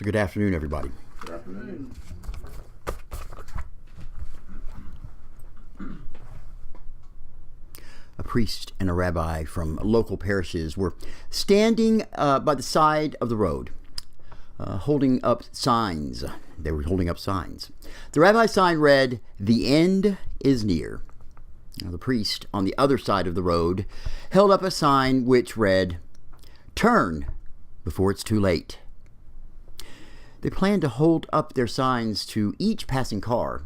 Good afternoon, everybody. Good afternoon. A priest and a rabbi from local parishes were standing by the side of the road, holding up signs. They were holding up signs. The rabbi's sign read, "The end is near." Now, the priest on the other side of the road held up a sign which read, "Turn before it's too late." They planned to hold up their signs to each passing car.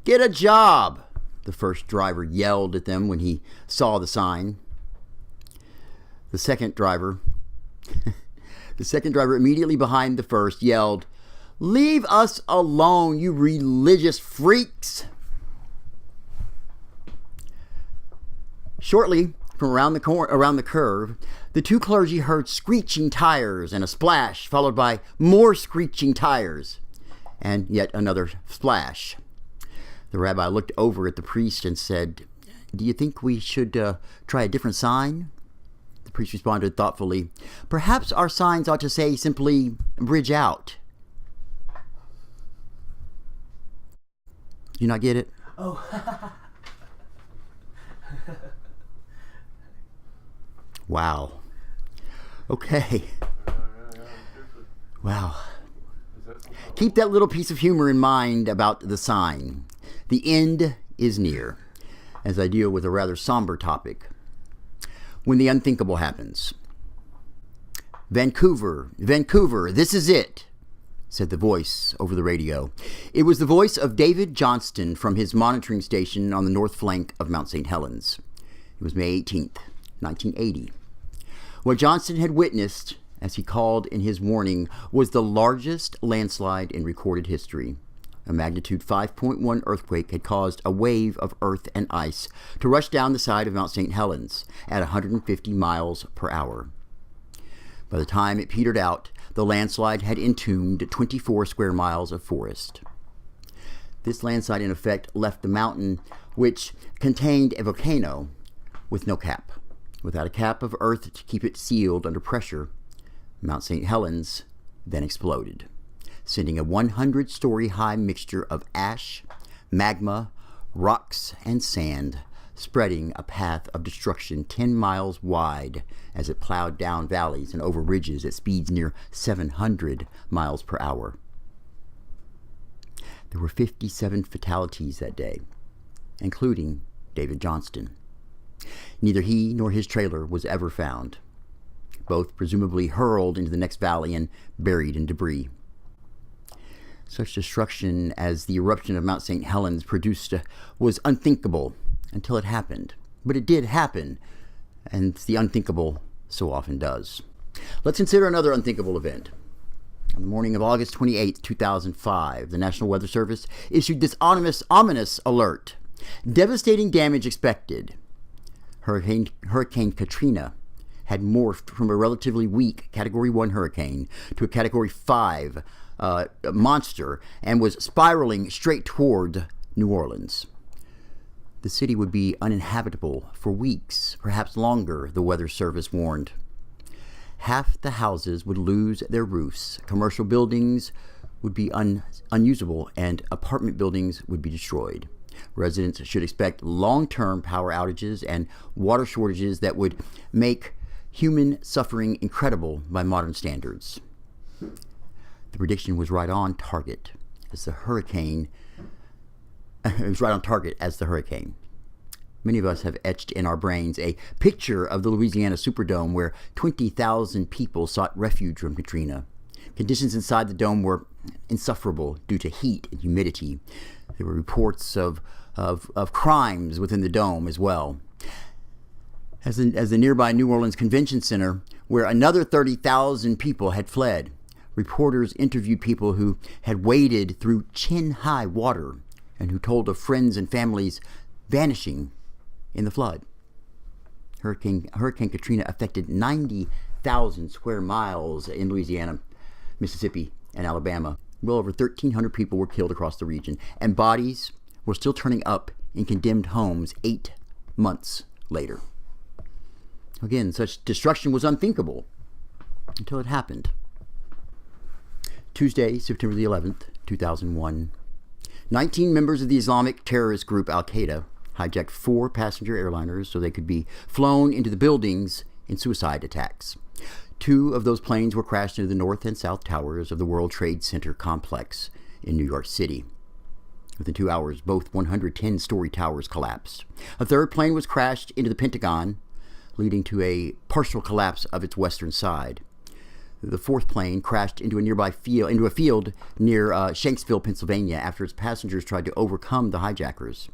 "Get a job!" the first driver yelled at them when he saw the sign. The second driver immediately behind the first yelled, "Leave us alone, you religious freaks!" Shortly from around the curve, the two clergy heard screeching tires and a splash, followed by more screeching tires and yet another splash. The rabbi looked over at the priest and said, "Do you think we should try a different sign?" The priest responded thoughtfully, "Perhaps our signs ought to say simply, 'Bridge out.'" You not get it? Oh. Wow. Okay. Wow. Keep that little piece of humor in mind about the sign. The end is near, as I deal with a rather somber topic. When the unthinkable happens. Vancouver, this is it," said the voice over the radio. It was the voice of David Johnston from his monitoring station on the north flank of Mount St. Helens. It was May 18th, 1980. What Johnston had witnessed, as he called in his warning, was the largest landslide in recorded history. A magnitude 5.1 earthquake had caused a wave of earth and ice to rush down the side of Mount St. Helens at 150 miles per hour. By the time it petered out, the landslide had entombed 24 square miles of forest. This landslide, in effect, left the mountain, which contained a volcano, with no cap. Without a cap of earth to keep it sealed under pressure, Mount St. Helens then exploded, sending a 100-story high mixture of ash, magma, rocks, and sand, spreading a path of destruction 10 miles wide as it plowed down valleys and over ridges at speeds near 700 miles per hour. There were 57 fatalities that day, including David Johnston. Neither he nor his trailer was ever found, both presumably hurled into the next valley and buried in debris. Such destruction as the eruption of Mount St. Helens produced was unthinkable until it happened. But it did happen, and the unthinkable so often does. Let's consider another unthinkable event. On the morning of August 28, 2005, the National Weather Service issued this ominous alert. Devastating damage expected. Hurricane Katrina had morphed from a relatively weak Category 1 hurricane to a Category 5 monster and was spiraling straight toward New Orleans. The city would be uninhabitable for weeks, perhaps longer, the Weather Service warned. Half the houses would lose their roofs, commercial buildings would be unusable, and apartment buildings would be destroyed. Residents should expect long-term power outages and water shortages that would make human suffering incredible by modern standards. The prediction was right on target as the hurricane. Many of us have etched in our brains a picture of the Louisiana Superdome where 20,000 people sought refuge from Katrina. Conditions inside the dome were insufferable due to heat and humidity. There were reports of crimes within the dome as well. As the nearby New Orleans Convention Center, where another 30,000 people had fled, reporters interviewed people who had waded through chin-high water and who told of friends and families vanishing in the flood. Hurricane Katrina affected 90,000 square miles in Louisiana, Mississippi, and Alabama. Well over 1,300 people were killed across the region, and bodies were still turning up in condemned homes 8 months later. Again, such destruction was unthinkable until it happened. Tuesday, September the 11th, 2001. 19 members of the Islamic terrorist group Al-Qaeda hijacked 4 passenger airliners so they could be flown into the buildings in suicide attacks. 2 of those planes were crashed into the north and south towers of the World Trade Center complex in New York City. Within 2 hours, both 110-story towers collapsed. A third plane was crashed into the Pentagon, leading to a partial collapse of its western side. The 4th plane crashed into a field near Shanksville, Pennsylvania, after its passengers tried to overcome the hijackers.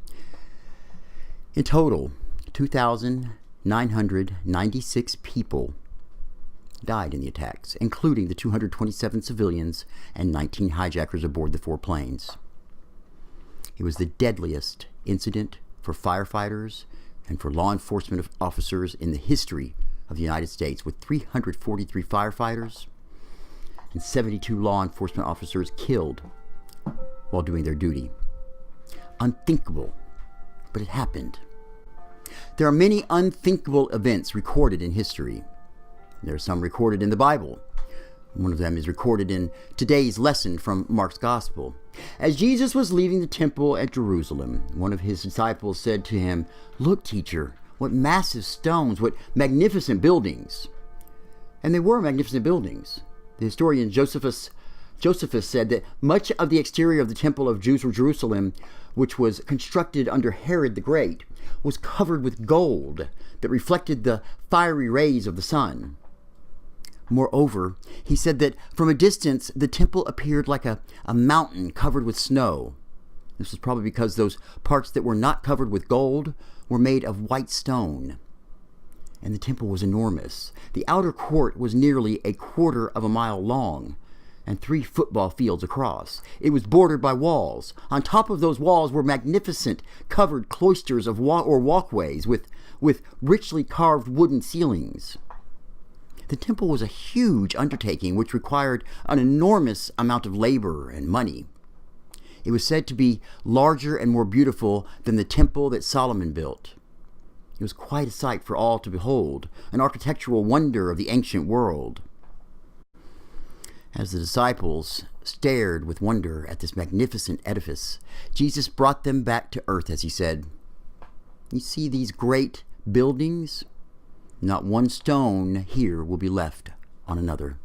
In total, 2,996 people died in the attacks, including the 227 civilians and 19 hijackers aboard the 4 planes. It was the deadliest incident for firefighters and for law enforcement officers in the history of the United States, with 343 firefighters and 72 law enforcement officers killed while doing their duty. Unthinkable, but it happened. There are many unthinkable events recorded in history. There are some recorded in the Bible. One of them is recorded in today's lesson from Mark's Gospel. As Jesus was leaving the temple at Jerusalem, one of his disciples said to him, "Look, teacher, what massive stones, what magnificent buildings." And they were magnificent buildings. The historian Josephus said that much of the exterior of the temple of Jerusalem, which was constructed under Herod the Great, was covered with gold that reflected the fiery rays of the sun. Moreover, he said that from a distance, the temple appeared like a mountain covered with snow. This was probably because those parts that were not covered with gold were made of white stone. And the temple was enormous. The outer court was nearly a quarter of a mile long and 3 football fields across. It was bordered by walls. On top of those walls were magnificent covered cloisters of walkways with richly carved wooden ceilings. The temple was a huge undertaking which required an enormous amount of labor and money. It was said to be larger and more beautiful than the temple that Solomon built. It was quite a sight for all to behold, an architectural wonder of the ancient world. As the disciples stared with wonder at this magnificent edifice, Jesus brought them back to earth as he said, "You see these great buildings? Not one stone here will be left on another.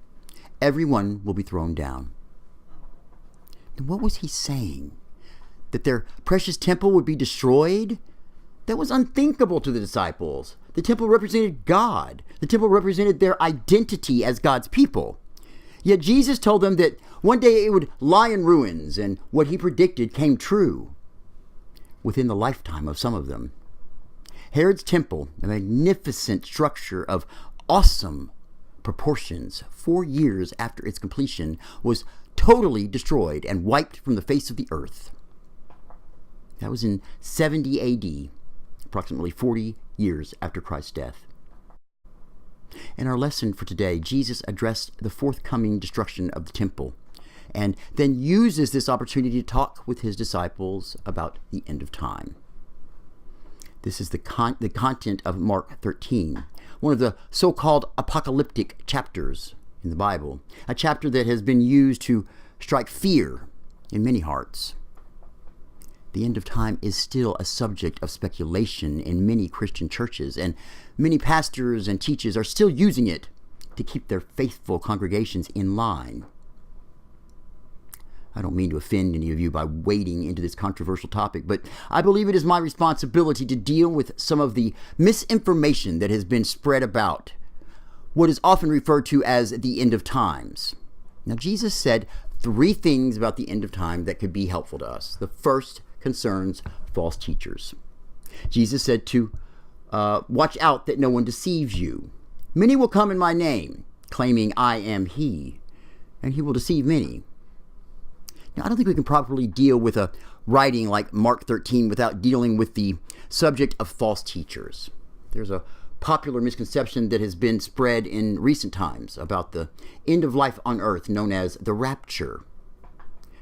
Every one will be thrown down." And what was he saying? That their precious temple would be destroyed? That was unthinkable to the disciples. The temple represented God. The temple represented their identity as God's people. Yet Jesus told them that one day it would lie in ruins, and what he predicted came true within the lifetime of some of them. Herod's temple, a magnificent structure of awesome proportions, 4 years after its completion, was totally destroyed and wiped from the face of the earth. That was in 70 AD, approximately 40 years after Christ's death. In our lesson for today, Jesus addressed the forthcoming destruction of the temple and then uses this opportunity to talk with his disciples about the end of time. This is the content of Mark 13, one of the so-called apocalyptic chapters in the Bible, a chapter that has been used to strike fear in many hearts. The end of time is still a subject of speculation in many Christian churches, and many pastors and teachers are still using it to keep their faithful congregations in line. I don't mean to offend any of you by wading into this controversial topic, but I believe it is my responsibility to deal with some of the misinformation that has been spread about what is often referred to as the end of times. Now, Jesus said 3 things about the end of time that could be helpful to us. The first concerns false teachers. Jesus said to watch out that no one deceives you. Many will come in my name, claiming I am he, and he will deceive many. Now, I don't think we can properly deal with a writing like Mark 13 without dealing with the subject of false teachers. There's a popular misconception that has been spread in recent times about the end of life on earth known as the rapture.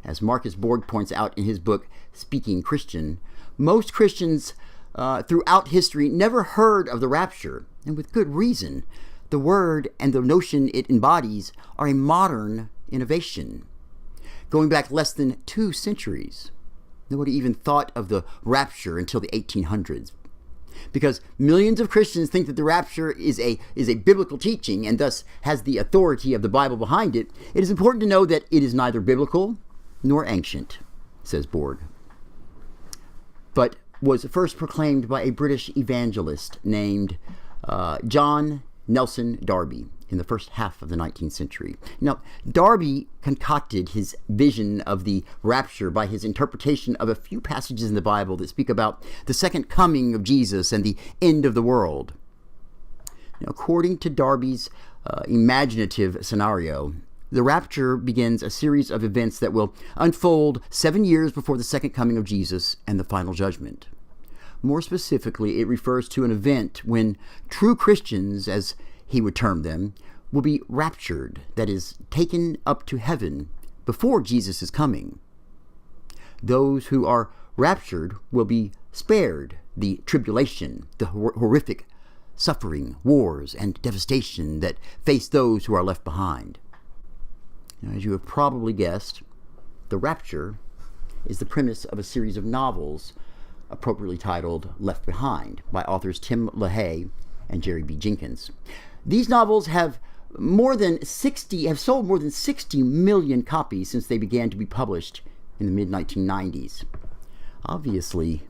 As Marcus Borg points out in his book, Speaking Christian, most Christians throughout history never heard of the rapture, and with good reason. The word and the notion it embodies are a modern innovation. going back less than 2 centuries. Nobody even thought of the rapture until the 1800s. Because millions of Christians think that the rapture is a biblical teaching and thus has the authority of the Bible behind it, it is important to know that it is neither biblical nor ancient, says Borg, but was first proclaimed by a British evangelist named John Nelson Darby in the first half of the 19th century. Now, Darby concocted his vision of the rapture by his interpretation of a few passages in the Bible that speak about the second coming of Jesus and the end of the world. Now, according to Darby's imaginative scenario, the rapture begins a series of events that will unfold 7 years before the second coming of Jesus and the final judgment. More specifically, it refers to an event when true Christians, as he would term them, will be raptured, that is, taken up to heaven before Jesus is coming. Those who are raptured will be spared the tribulation, the horrific suffering, wars, and devastation that face those who are left behind. Now, as you have probably guessed, the rapture is the premise of a series of novels appropriately titled Left Behind by authors Tim LaHaye and Jerry B. Jenkins. These novels have sold more than 60 million copies since they began to be published in the mid-1990s. Obviously,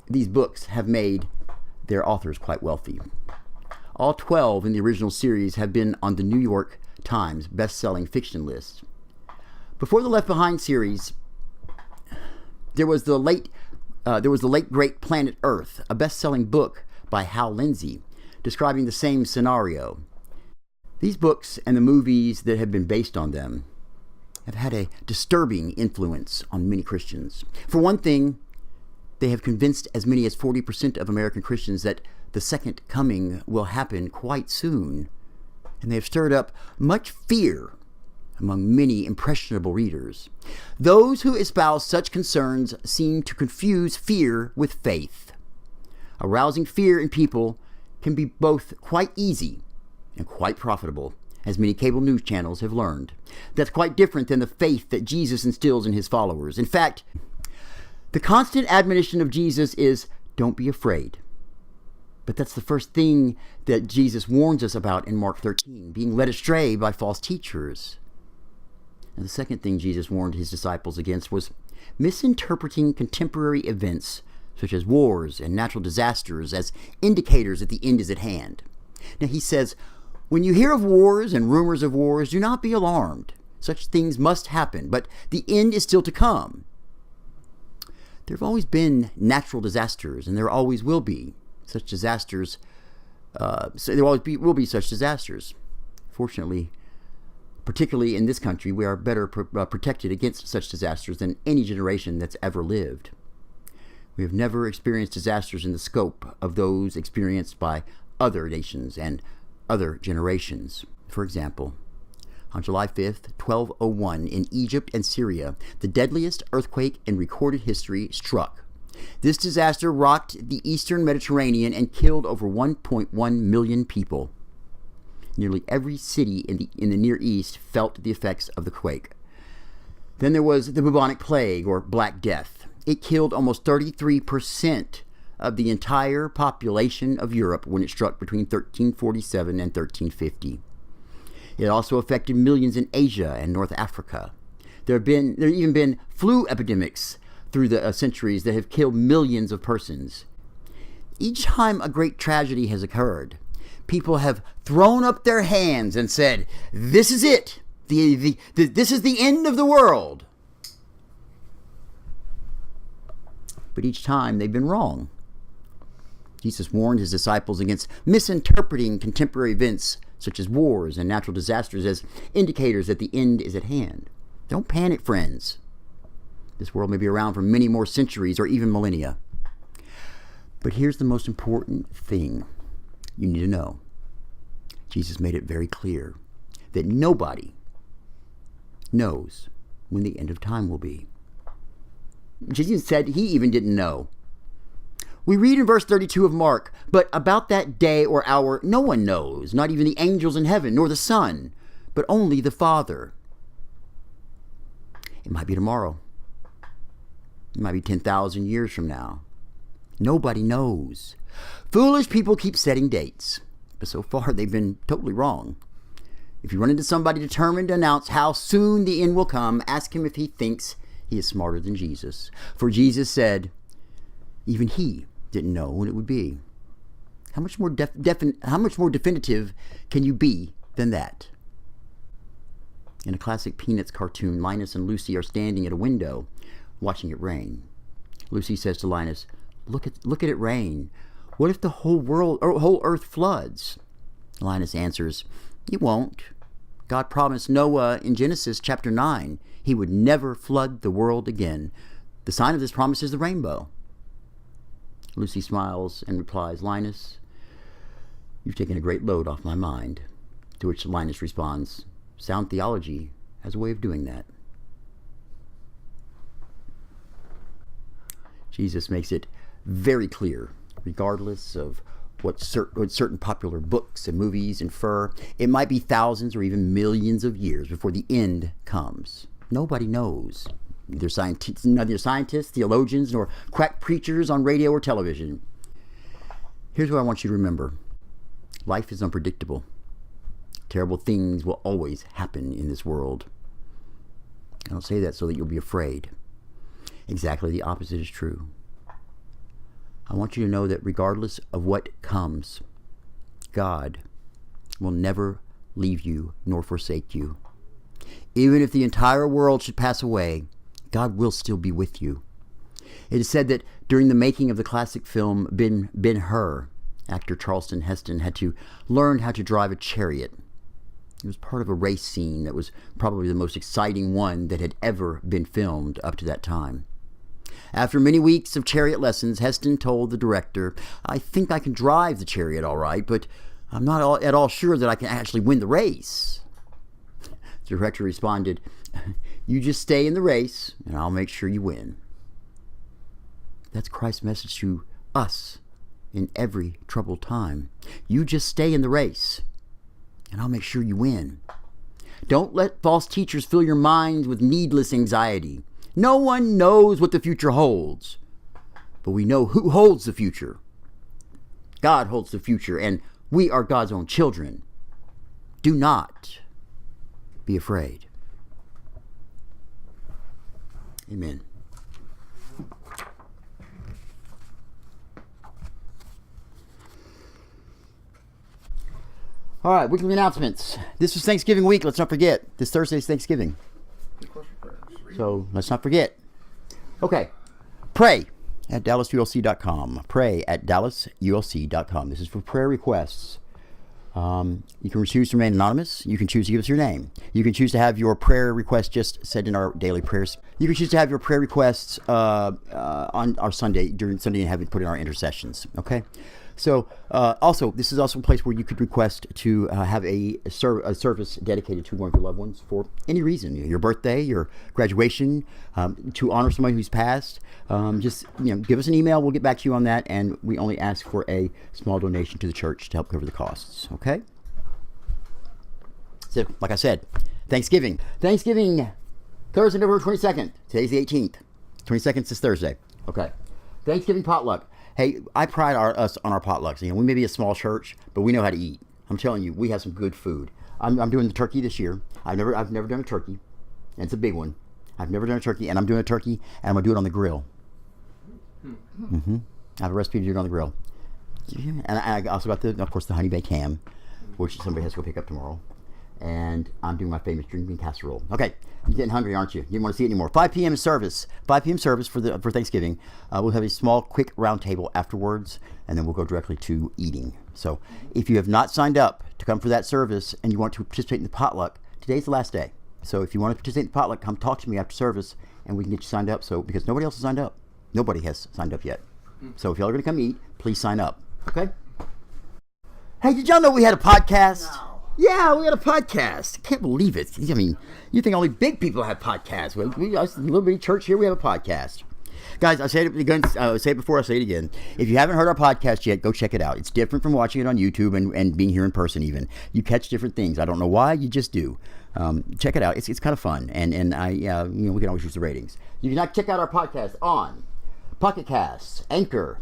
these books have made their authors quite wealthy. All 12 in the original series have been on the New York Times best-selling fiction list. Before the Left Behind series, there was the late great Planet Earth, a best-selling book by Hal Lindsey, describing the same scenario. These books and the movies that have been based on them have had a disturbing influence on many Christians. For one thing, they have convinced as many as 40% of American Christians that the second coming will happen quite soon, and they have stirred up much fear among many impressionable readers. Those who espouse such concerns seem to confuse fear with faith. Arousing fear in people can be both quite easy and quite profitable, as many cable news channels have learned. That's quite different than the faith that Jesus instills in his followers. In fact, the constant admonition of Jesus is, don't be afraid. But that's the first thing that Jesus warns us about in Mark 13, being led astray by false teachers. And the second thing Jesus warned his disciples against was misinterpreting contemporary events such as wars and natural disasters as indicators that the end is at hand. Now he says, when you hear of wars and rumors of wars, do not be alarmed. Such things must happen, but the end is still to come. There have always been natural disasters, and there always will be such disasters. Will be such disasters. Fortunately, particularly in this country, we are better protected against such disasters than any generation that's ever lived. We have never experienced disasters in the scope of those experienced by other nations and other generations. For example, on July 5th, 1201, in Egypt and Syria, the deadliest earthquake in recorded history struck. This disaster rocked the eastern Mediterranean and killed over 1.1 million people. Nearly every city in the Near East felt the effects of the quake. Then there was the bubonic plague, or Black Death. It killed almost 33% of the entire population of Europe when it struck between 1347 and 1350. It also affected millions in Asia and North Africa. There have even been flu epidemics through the centuries that have killed millions of persons. Each time a great tragedy has occurred, people have thrown up their hands and said, "This is it. This is the end of the world." But each time they've been wrong. Jesus warned his disciples against misinterpreting contemporary events such as wars and natural disasters as indicators that the end is at hand. Don't panic, friends. This world may be around for many more centuries or even millennia. But here's the most important thing you need to know. Jesus made it very clear that nobody knows when the end of time will be. Jesus said he even didn't know. We read in verse 32 of Mark, but about that day or hour no one knows, not even the angels in heaven, nor the Son, but only the Father. It might be tomorrow. It might be 10,000 years from now. Nobody knows. Foolish people keep setting dates, but so far they've been totally wrong. If you run into somebody determined to announce how soon the end will come, ask him if he thinks he is smarter than Jesus. For Jesus said, even he didn't know when it would be. How much more definitive can you be than that? In a classic Peanuts cartoon, Linus and Lucy are standing at a window watching it rain. Lucy says to Linus, Look at it rain. What if the whole earth floods? Linus answers, it won't. God promised Noah in Genesis chapter 9 he would never flood the world again. The sign of this promise is the rainbow. Lucy smiles and replies, Linus, you've taken a great load off my mind. To which Linus responds, sound theology has a way of doing that. Jesus makes it very clear, regardless of what certain popular books and movies infer, it might be thousands or even millions of years before the end comes. Nobody knows. Neither scientists, theologians, nor quack preachers on radio or television. Here's what I want you to remember. Life is unpredictable. Terrible things will always happen in this world. I don't say that so that you'll be afraid. Exactly the opposite is true. I want you to know that regardless of what comes, God will never leave you nor forsake you. Even if the entire world should pass away, God will still be with you. It is said that during the making of the classic film Ben-Hur, actor Charlton Heston had to learn how to drive a chariot. It was part of a race scene that was probably the most exciting one that had ever been filmed up to that time. After many weeks of chariot lessons, Heston told the director, I think I can drive the chariot all right, but I'm not at all sure that I can actually win the race. The director responded, you just stay in the race and I'll make sure you win. That's Christ's message to us in every troubled time. You just stay in the race and I'll make sure you win. Don't let false teachers fill your mind with needless anxiety. No one knows what the future holds, but we know who holds the future. God holds the future, and we are God's own children. Do not be afraid. Amen. All right, weekly announcements. This is Thanksgiving week. Let's not forget. This Thursday is Thanksgiving. So let's not forget. Okay. Pray at DallasULC.com. Pray at DallasULC.com. This is for prayer requests. You can choose to remain anonymous. You can choose to give us your name. You can choose to have your prayer request just said in our daily prayers. You can choose to have your prayer requests on our Sunday, during Sunday, and have it put in our intercessions. Okay? So, also, this is also a place where you could request to have a service dedicated to one of your loved ones for any reason. Your birthday, your graduation, to honor somebody who's passed. Just give us an email. We'll get back to you on that. And we only ask for a small donation to the church to help cover the costs. Okay? So, like I said, Thanksgiving. Thursday, November 22nd. Today's the 18th. 22nd is Thursday. Okay. Thanksgiving potluck. Hey, I pride us on our potlucks. We may be a small church, but we know how to eat. I'm telling you, we have some good food. I'm doing the turkey this year. I've never done a turkey, and it's a big one. I've never done a turkey, and I'm doing a turkey, and I'm gonna do it on the grill. I have a recipe to do it on the grill, and I also got of course, the honey baked ham, which somebody has to go pick up tomorrow. And I'm doing my famous green bean casserole. Okay, you're getting hungry, aren't you? You don't want to see it anymore. 5 p.m. service. 5 p.m. service for Thanksgiving. We'll have a small, quick roundtable afterwards, and then we'll go directly to eating. So, if you have not signed up to come for that service and you want to participate in the potluck, today's the last day. So, if you want to participate in the potluck, come talk to me after service, and we can get you signed up. So, because nobody else has signed up. Nobody has signed up yet. So, if y'all are going to come eat, please sign up. Okay? Hey, did y'all know we had a podcast? No. Yeah, we had a podcast. I can't believe it. I mean, you think only big people have podcasts. We us, a little bitty church here, we have a podcast. Guys, I said it again. Say it before, I say it again. If you haven't heard our podcast yet, go check it out. It's different from watching it on YouTube and being here in person even. You catch different things. I don't know why, you just do. Check it out. It's kind of fun, and I we can always use the ratings. You can check out our podcast on Pocket Casts, Anchor,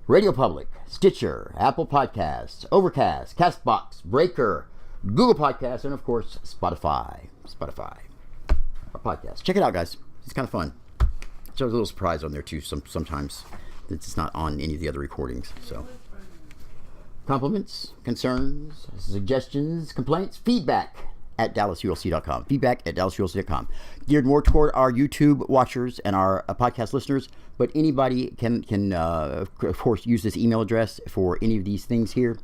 Radio Public, Stitcher, Apple Podcasts, Overcast, Castbox, Breaker, Google Podcasts, and of course Spotify. Our podcast. Check it out, guys. It's kind of fun. There's a little surprise on there too. Sometimes it's not on any of the other recordings. So, compliments, concerns, suggestions, complaints, feedback at DallasULC.com. Feedback at DallasULC.com. Geared more toward our YouTube watchers and our podcast listeners, but anybody can of course use this email address for any of these things here.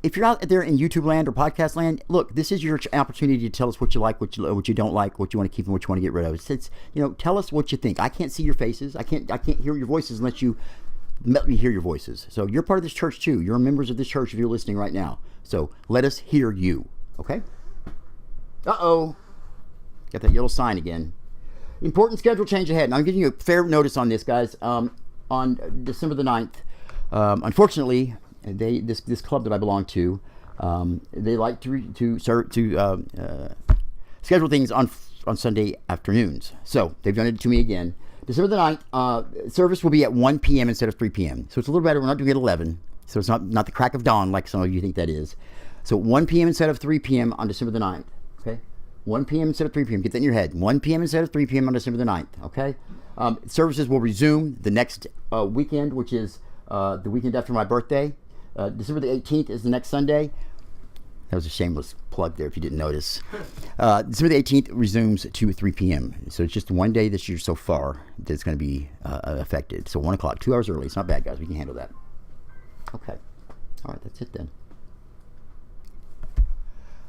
If you're out there in YouTube land or podcast land, look, this is your opportunity to tell us what you like, what you don't like, what you want to keep and what you want to get rid of. It's tell us what you think. I can't see your faces. I can't hear your voices unless you let me hear your voices. So you're part of this church too. You're members of this church if you're listening right now. So let us hear you. Okay? Uh-oh. Got that yellow sign again. Important schedule change ahead. And I'm giving you a fair notice on this, guys. On December the 9th, unfortunately, this club that I belong to, they like to schedule things on Sunday afternoons. So they've done it to me again. December the 9th, service will be at 1 p.m. instead of 3 p.m. So it's a little better. We're not doing it at 11. So it's not the crack of dawn like some of you think that is. So 1 p.m. instead of 3 p.m. on December the 9th. Okay? 1 p.m. instead of 3 p.m. Get that in your head. 1 p.m. instead of 3 p.m. on December the 9th. Okay? Services will resume the next weekend, which is the weekend after my birthday. December the 18th is the next Sunday. That was a shameless plug there if you didn't notice. December the 18th resumes to 3 p.m. So it's just one day this year so far that's going to be affected. So 1 o'clock, 2 hours early. It's not bad, guys. We can handle that. Okay. All right, that's it then.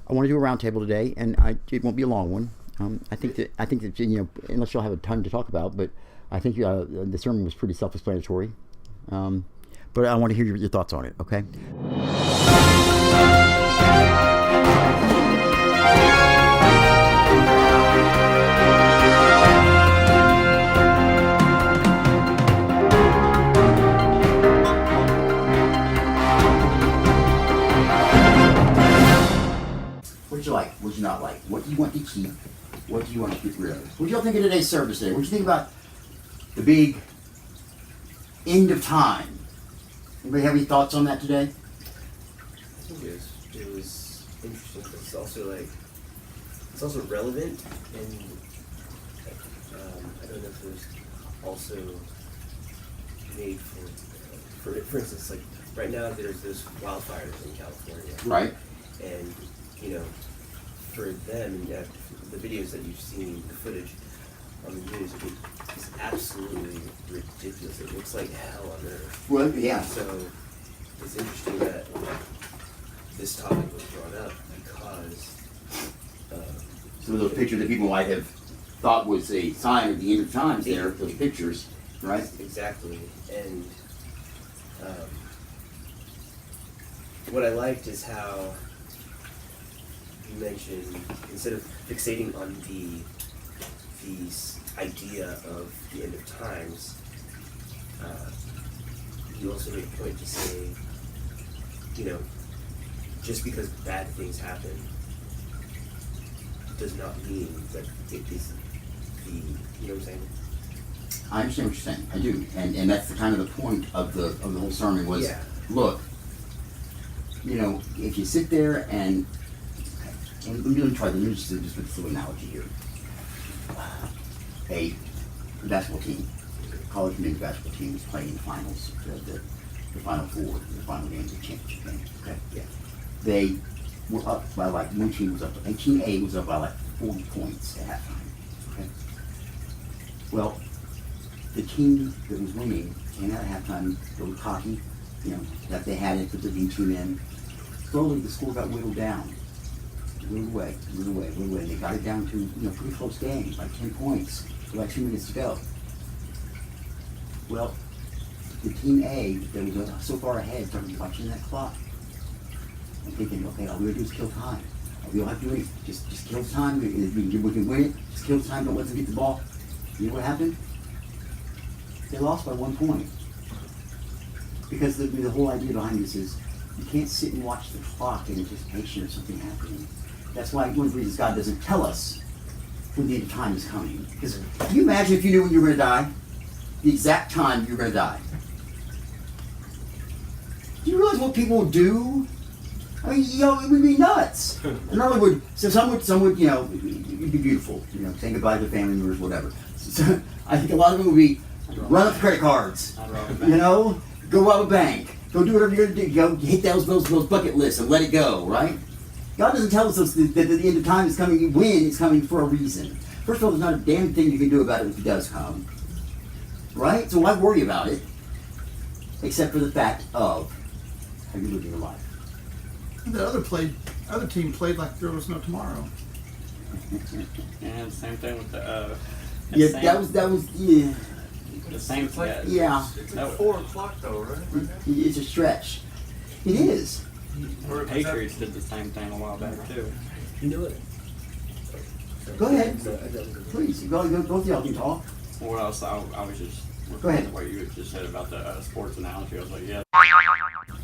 I want to do a roundtable today, and it won't be a long one. I think that unless you'll have a ton to talk about, but I think the sermon was pretty self-explanatory. But I want to hear your thoughts on it. Okay. What you like? What you not like? What do you want to keep? What do you want to get rid of? What do y'all think of today's service today? What do you think about the big end of time? Anybody have any thoughts on that today? I think it was interesting, but it's also relevant, and I don't know if it was also made for instance, like right now there's wildfires in California, right? And for them, the videos that you've seen, the footage on the news, it's absolutely ridiculous. It looks like hell on earth. Well, yeah. So it's interesting that this topic was brought up because some of those pictures that people might have thought was a sign of the end of times there, those pictures, right? Exactly. And what I liked is how you mentioned, instead of fixating on the idea of the end of times, you also made a point to say, just because bad things happen does not mean that it is you know what I'm saying? I understand what you're saying. I do, and that's the kind of the point of the whole sermon was, look, if you sit there and let me try to use just with this little analogy here. A basketball team, college men's basketball team is playing in the finals, the Final Four, the final game of the championship game. Okay, yeah. They were up by one team was up, and Team A was up by 40 points at halftime. Okay. Well, the team that was winning came out at halftime, a little cocky, that they had it, put the B team in. Slowly, the score got whittled down. Whittled away. They got it down to pretty close game, 10 points, with 2 minutes to go. Well, the Team A that was so far ahead started watching that clock and thinking, okay, all we gotta do is kill time. We don't have to do anything. Just kill time. We can win it. Just kill time. Don't let them get the ball. You know what happened? They lost by 1 point. Because the whole idea behind this is you can't sit and watch the clock in anticipation of something happening. That's why one of the reasons God doesn't tell us when the end of time is coming. Because can you imagine if you knew when you were going to die? The exact time you were going to die. Do you realize what people would do? I mean, it would be nuts. And not only would, so some would, it'd be beautiful, saying goodbye to their family members, whatever. So I think a lot of them would be run up the credit cards, go rob a bank, go do whatever you're going to do, go hit those bucket lists and let it go, right? God doesn't tell us that the end of time is coming when it's coming for a reason. First of all, there's not a damn thing you can do about it if it does come, right? So why worry about it, except for the fact of how you're living your life. The other team played like there was no tomorrow. And same thing with the. That was yeah. The same thing. Yeah. It's like 4 o'clock though, right? It's a stretch. It is. The Patriots did the same thing a while back too. You know what? Go ahead. Please, both of y'all can talk. What else? I was just. Go ahead. What you just said about the sports analogy, I was like, yeah.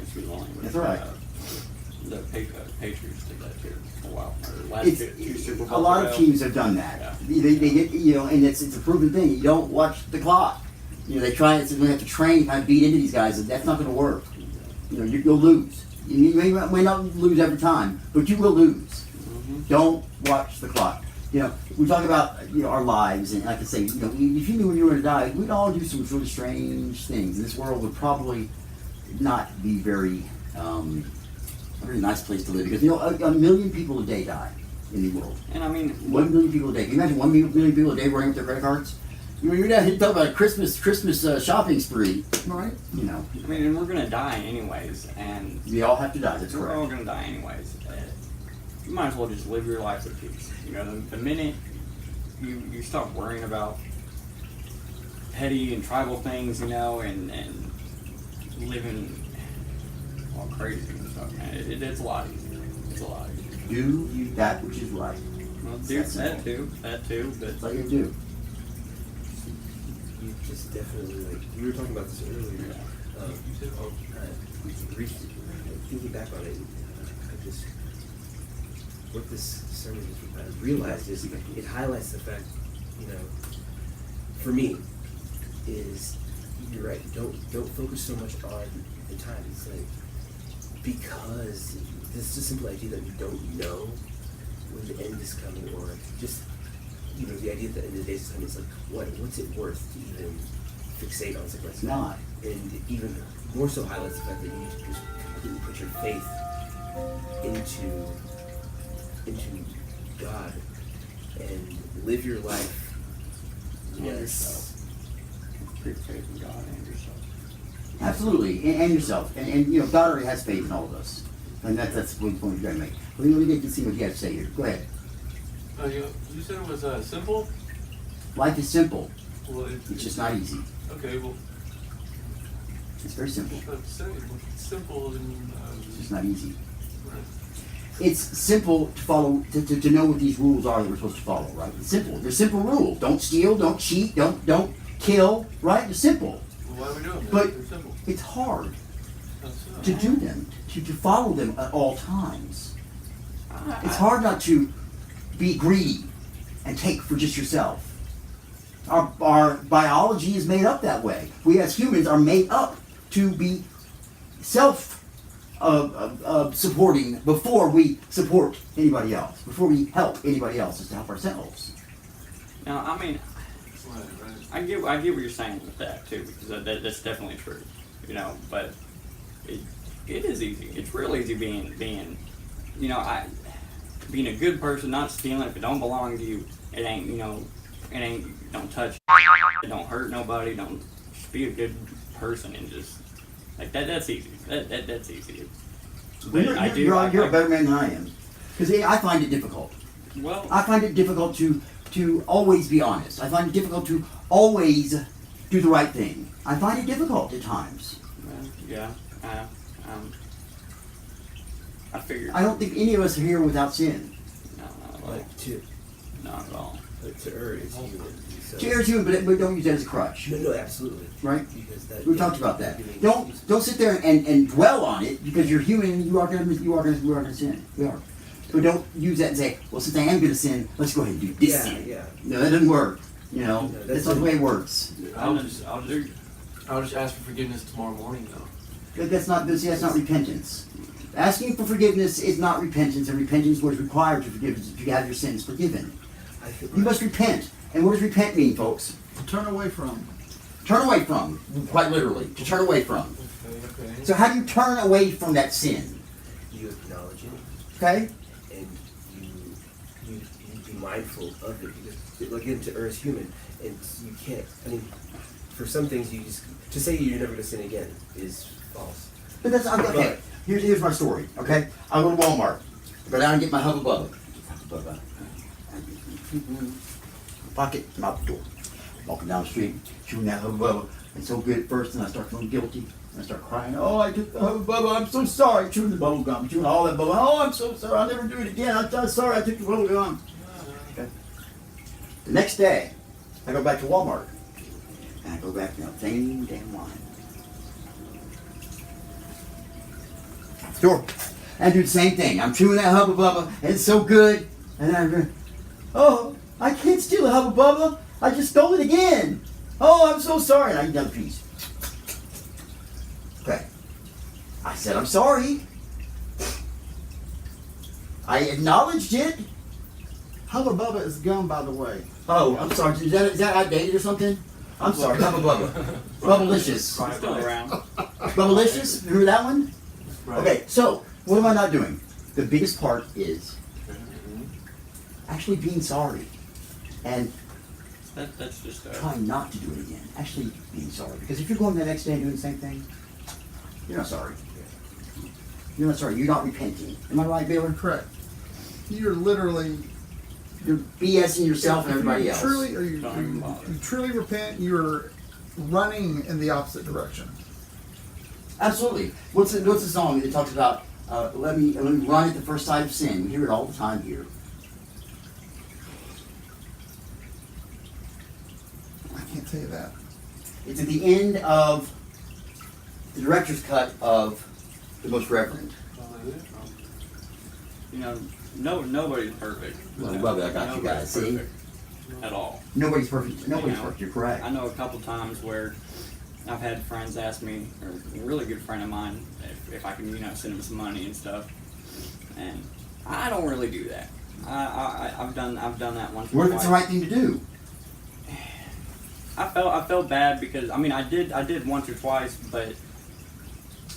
Excuse the language. That's right. The Patriots did that too a while. Two Super Bowls a lot ago. of teams have done that. Yeah. They get and it's a proven thing. You don't watch the clock. They try it. So we have to train, kind of beat into these guys. That's not going to work. You'll lose. You may not lose every time, but you will lose. Mm-hmm. Don't watch the clock. We talk about our lives, and like I say, if you knew when you were going to die, we'd all do some really strange things. This world would probably not be very a very nice place to live because a million people a day die in the world. And I mean, 1 million people a day. Can you imagine 1 million people a day running with their credit cards? You're not talking about a Christmas shopping spree, Right. I mean, and we're gonna die anyways, and we all have to die. That's we're all correct. gonna die anyways. You might as well just live your life with peace. The minute you stop worrying about petty and tribal things, and living all crazy and stuff, man, it's a lot easier. It's a lot easier. Do that which is right. Well, do that too, but That's all you do. You just definitely we were talking about this earlier. Thinking back on it, I just what this sermon has realized is it highlights the fact, for me, is you're right. Don't focus so much on the time. It's like because this is a simple idea that we don't know when the end is coming, or just the idea that the end of the day is coming. It's like what's it worth to even fixate on something like that? Not. And even more so highlights the fact that you need to just completely put your faith into God and live your life. and yourself. Keep faith in God and yourself. Absolutely, and yourself. And God already has faith in all of us. And that's the point you're going to make. Let me get to see what you have to say here. Go ahead. You said it was simple? Life is simple. Well, It's just not easy. Okay, well, It's very simple. it's simple and It's just not easy. right. It's simple to follow, to know what these rules are that we're supposed to follow, right? It's simple. They're simple rules. Don't steal, don't cheat, don't kill, right? They're simple. Well, why are we doing that? But They're simple. it's hard That's, to do them, to follow them at all times. It's hard not to be greedy and take for just yourself. Our biology is made up that way. We as humans are made up to be self-supporting before we support anybody else, before we help anybody else, is to help ourselves. Now, I mean, right. I get what you're saying with that too, because that's definitely true, But it is easy. It's real easy being being a good person, not stealing. If it don't belong to you, it ain't. Don't touch. Don't hurt nobody. Don't just be a good person and just like that. That's easy. That's easy. But You're a better man than I am, because I find it difficult. Well, I find it difficult to always be honest. I find it difficult to always do the right thing. I find it difficult at times. yeah. I figured. I don't think any of us are here without sin. No, not at all. Not at all. To err is human. So To err is human, but don't use that as a crutch, No, absolutely. right? Because that, We talked about that. Don't sit there and dwell on it, because you're human and you are going to sin. We are. But don't use that and say, well, since I am going to sin, let's go ahead and do this Yeah, sin. yeah. No, that doesn't work. You know, No, that's that's not the way it works. I'll just ask for forgiveness tomorrow morning, though. That's not repentance. Asking for forgiveness is not repentance, and repentance was required to forgiveness to have your sins forgiven. You must repent. And what does repent mean, folks? Turn away from. Turn away from, quite literally, to turn away from. Okay. So how do you turn away from that sin? You acknowledge it, Okay? and you be mindful of it, because again, to err is human, and you can't. I mean, for some things, you just to say you're never going to sin again is false. But that's okay. Here's my story. Okay, I go to Walmart, go down and get my Hubba Bubba. Hubba Bubba. Pocket, I'm out the door. Walking down the street, chewing that Hubba Bubba. It's so good at first, and I start feeling guilty. And I start crying. Oh, I took the Hubba Bubba. I'm so sorry. Chewing the bubble gum, chewing all that bubble. Oh, I'm so sorry. I'll never do it again. I'm sorry. I took the bubble gum. Okay. The next day, I go back to Walmart, and I go back to that same damn line. Store. And I do the same thing. I'm chewing that Hubba Bubba, and it's so good. And then I go, oh, I can't steal a Hubba Bubba. I just stole it again. Oh, I'm so sorry. And I eat another piece. Okay. I said, I'm sorry. I acknowledged it. Hubba Bubba is gum, by the way. Oh, I'm sorry. Is that outdated or something? I'm sorry. Hubba Bubba. Bubblicious. It's still around. Bubblicious? Remember that one? Right. Okay, so what am I not doing? The biggest part is actually being sorry and That's just trying not to do it again. Actually being sorry. Because if you're going the next day and doing the same thing, you're not sorry. You're not sorry. You're not repenting. Am I right, Baylor? Correct. You're literally. You're BSing yourself and everybody else. Truly, or you Don't bother. truly repent. You're running in the opposite direction. Absolutely. What's the song that talks about let me run at the first sight of sin? We hear it all the time here. I can't tell you that. It's at the end of the director's cut of the Most Reverend. You know, nobody's perfect. Well, Bubba, I got you Nobody's guys, see? perfect at all. Nobody's perfect. Nobody's You know, perfect. You're correct. I know a couple times where I've had friends ask me, or a really good friend of mine, if I can, send them some money and stuff, and I don't really do that. I've done that once. What or if it's the twice. right thing to do? I felt bad because I did once or twice, but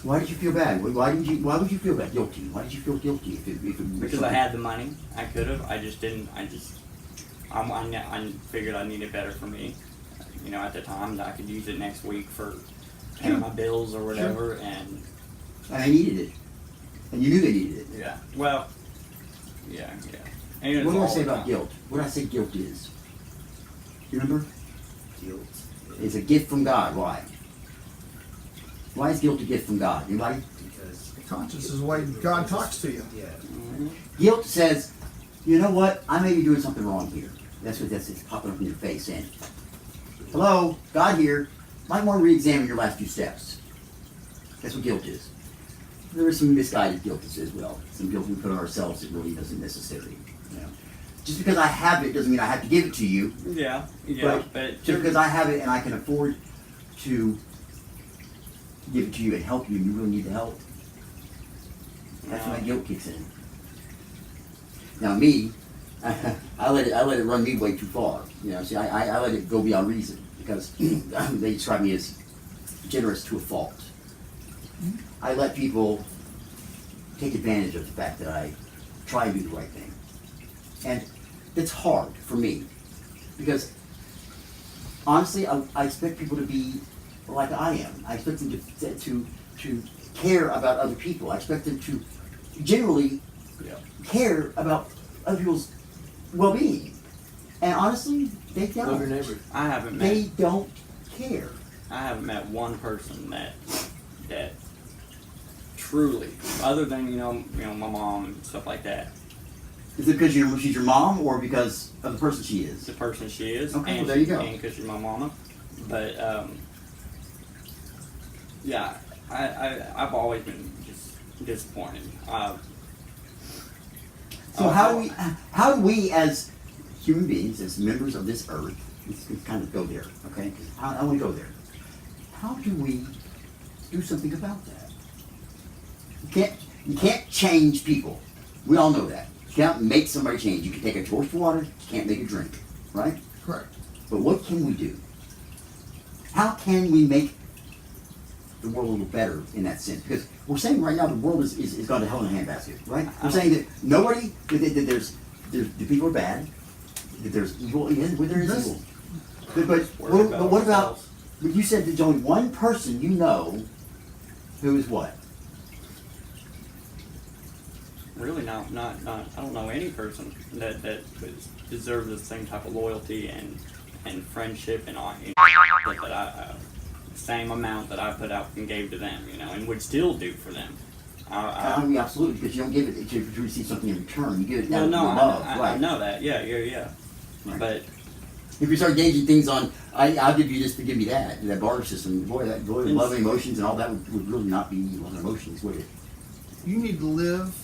Why did you feel bad? Why would you feel bad? Guilty. Why did you feel guilty? If it was because I something- had the money, I could have. I just didn't. I figured I needed better for me. At the time that I could use it next week for paying my bills or whatever, and I needed it, and you knew they needed it. yeah. Well, yeah. And What do I all say the about time. guilt? What do I say guilt is? You remember? Guilt. It's a gift from God. Why? Why is guilt a gift from God? Anybody? Because Conscience is the way God talks to you. Yeah. Mhm. Guilt says, you know what? I may be doing something wrong here. That's it's popping up in your face saying, hello, God here. Might want to re-examine your last few steps. That's what guilt is. There is some misguided guilt as well. Some guilt we put on ourselves that really isn't necessary. Just because I have it doesn't mean I have to give it to you. Yeah, but Just because I have it and I can afford to give it to you and help you, and you really need the help. That's when that guilt kicks in. Now me, I let it run me way too far. See, I let it go beyond reason because they describe me as generous to a fault. I let people take advantage of the fact that I try and do the right thing, and it's hard for me because honestly, I expect people to be like I am. I expect them to care about other people. I expect them to generally care about other people's well-being. And honestly, they don't. Love your neighbor. I haven't They met don't care. one person that truly, other than my mom and stuff like that, Is it because she's your mom or because of the person she is? the person she is, Okay, and well, there you go. and because she's my mama, but yeah, I've always been just disappointed. So how do we as human beings, as members of this earth, let's kind of go there, okay? I want to go there. How do we do something about that? You can't change people. We all know that. You can't make somebody change. You can take a torch of water, you can't make it drink, right? Correct. But what can we do? How can we make the world a little better in that sense? Because we're saying right now the world is gone to hell in a handbasket, right? We're saying that nobody, that the people are bad, that there's evil, where there is evil. But what about, you said there's only one person you know who is what? Really not I don't know any person that deserves the same type of loyalty and friendship and all, that I same amount that I put out and gave to them, and would still do for them. Absolutely, because you don't give it to receive something in return. You give it out of No, love, I right? know that. Yeah. Right. But if you start gauging things on, I'll give you this to give me that barter system, boy, love and emotions and all that would really not be love and emotions, would it? You need to live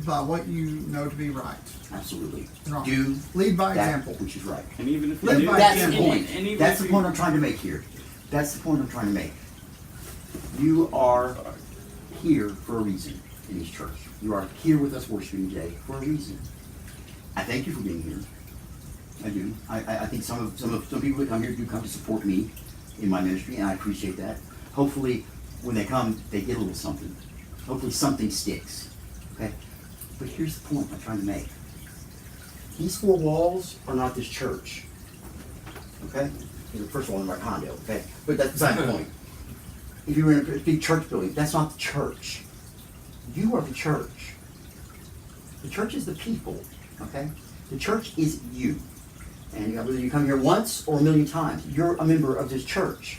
by what you know to be right. Absolutely. Wrong. Do Lead by that example. which is right. and even if you Live do, by That's the example. point. And even That's if the point I'm trying to make here. That's the point I'm trying to make. You are here for a reason in this church. You are here with us worshiping today for a reason. I thank you for being here. I do. I think some people that come here do come to support me in my ministry, and I appreciate that. Hopefully, when they come, they get a little something. Hopefully, something sticks. Okay. But here's the point I'm trying to make. These four walls are not this church. Okay? The first one in my condo. Okay? But that's beside the point. If you were in a big church building, that's not the church. You are the church. The church is the people. Okay? The church is you. And whether you come here once or a million times, you're a member of this church.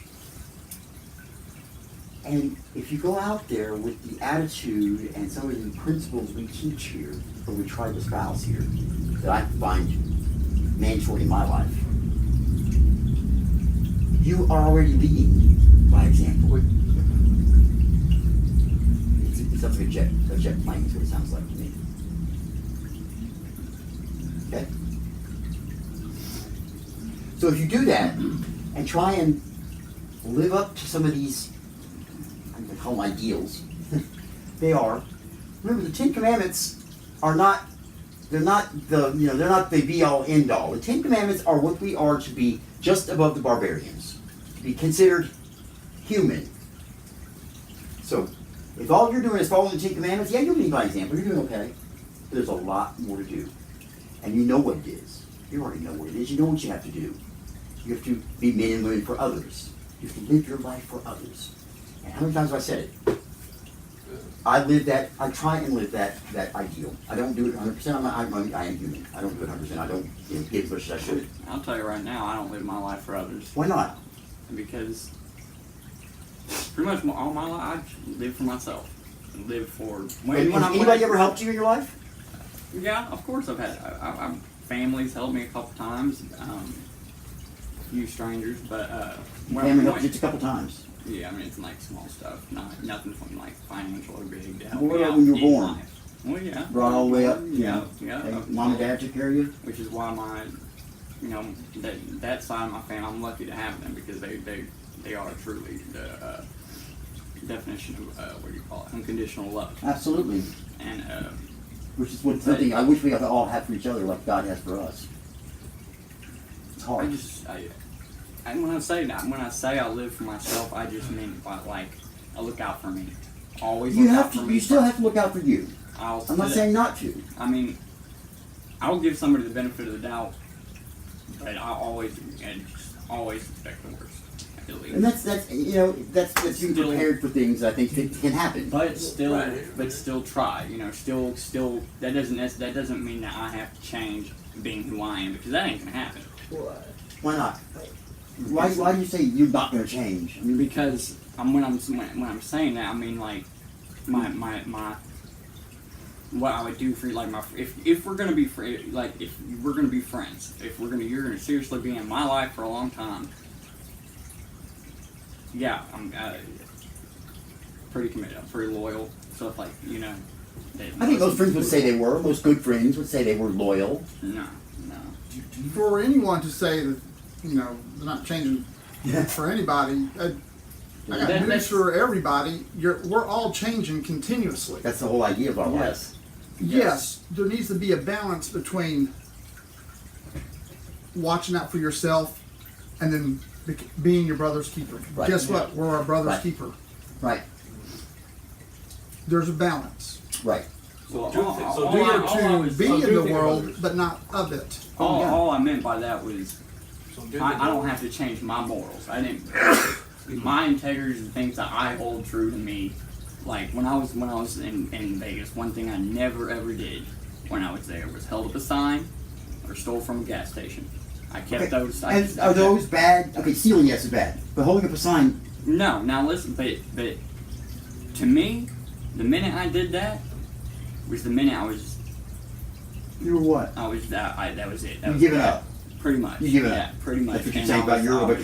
And if you go out there with the attitude and some of the principles we teach here, or we try to espouse here, that I find mandatory in my life, you are already leading by example. It's up to a jet plane is what it sounds like to me. Okay? So if you do that and try and live up to some of these, I'm going to call them ideals, they are. Remember, the Ten Commandments are not. They're not the be-all, end-all. The Ten Commandments are what we are to be just above the barbarians, to be considered human. So, if all you're doing is following the Ten Commandments, yeah, you're leading by example. You're doing okay. But there's a lot more to do, and you know what it is. You already know what it is. You know what you have to do. You have to be men and women for others. You have to live your life for others. And how many times have I said it? I live that. I try and live that ideal. I don't do it 100%. I am human. I don't do it 100%. I don't give as much as I should. I'll tell you right now, I don't live my life for others. Why not? Because pretty much all my life, I live for myself. I live for. Anybody ever helped you in your life? Yeah, of course I've had. Families helped me a couple times. A few strangers, but Family helped you just a couple times. Yeah, I mean it's like small stuff, nothing from like financial or big to help What me about out when you were in born? life. Well, yeah. Brought all the way up. Yeah. Hey, Mom and Dad took care of you. Which is why that side of my family, I'm lucky to have them because they are truly the definition of what do you call it, unconditional love. Absolutely. And which is something I wish we all had for each other, like God has for us. It's hard. When I say I live for myself, I just mean like I look out for me. Always. You have to. You still have to look out for you. I'm not saying not to. I mean, I'll give somebody the benefit of the doubt, but I always expect the worst. And that's being prepared for things I think that can happen. But still try. Still that doesn't mean that I have to change being who I am because that ain't gonna happen. Why not? Why do you say you're not going to change? I mean, because when I'm saying that, I mean like my what I would do for like if we're gonna be if we're gonna be friends, you're gonna seriously be in my life for a long time. Yeah, I'm pretty committed. I'm pretty loyal. Stuff like I think most friends would say they were. Most good friends would say they were loyal. No. For anyone to say that, they're not changing for anybody, I got news That's- for everybody. We're all changing continuously. That's the whole idea of our lives. Yes, there needs to be a balance between watching out for yourself and then being your brother's keeper. Right. Guess what? We're our brother's Right. keeper. Right. There's a balance. Right. So Do all- things. all- So all do I- your all To I was- be so in do the think world, about it. but not of it. all I meant by that was So do I don't have to change my morals. I didn't. My integrity is the things that I hold true to me. Like when I was in Vegas, one thing I never ever did when I was there was held up a sign or stole from a gas station. I kept those. And are those bad? Okay, stealing, yes, is bad. But holding up a sign, No, now listen, but to me, the minute I did that was the minute I was you were what? that was it. That You was giving it. up. Pretty much. You giving yeah, up. pretty much. That's what you're And saying I about was- your I about was-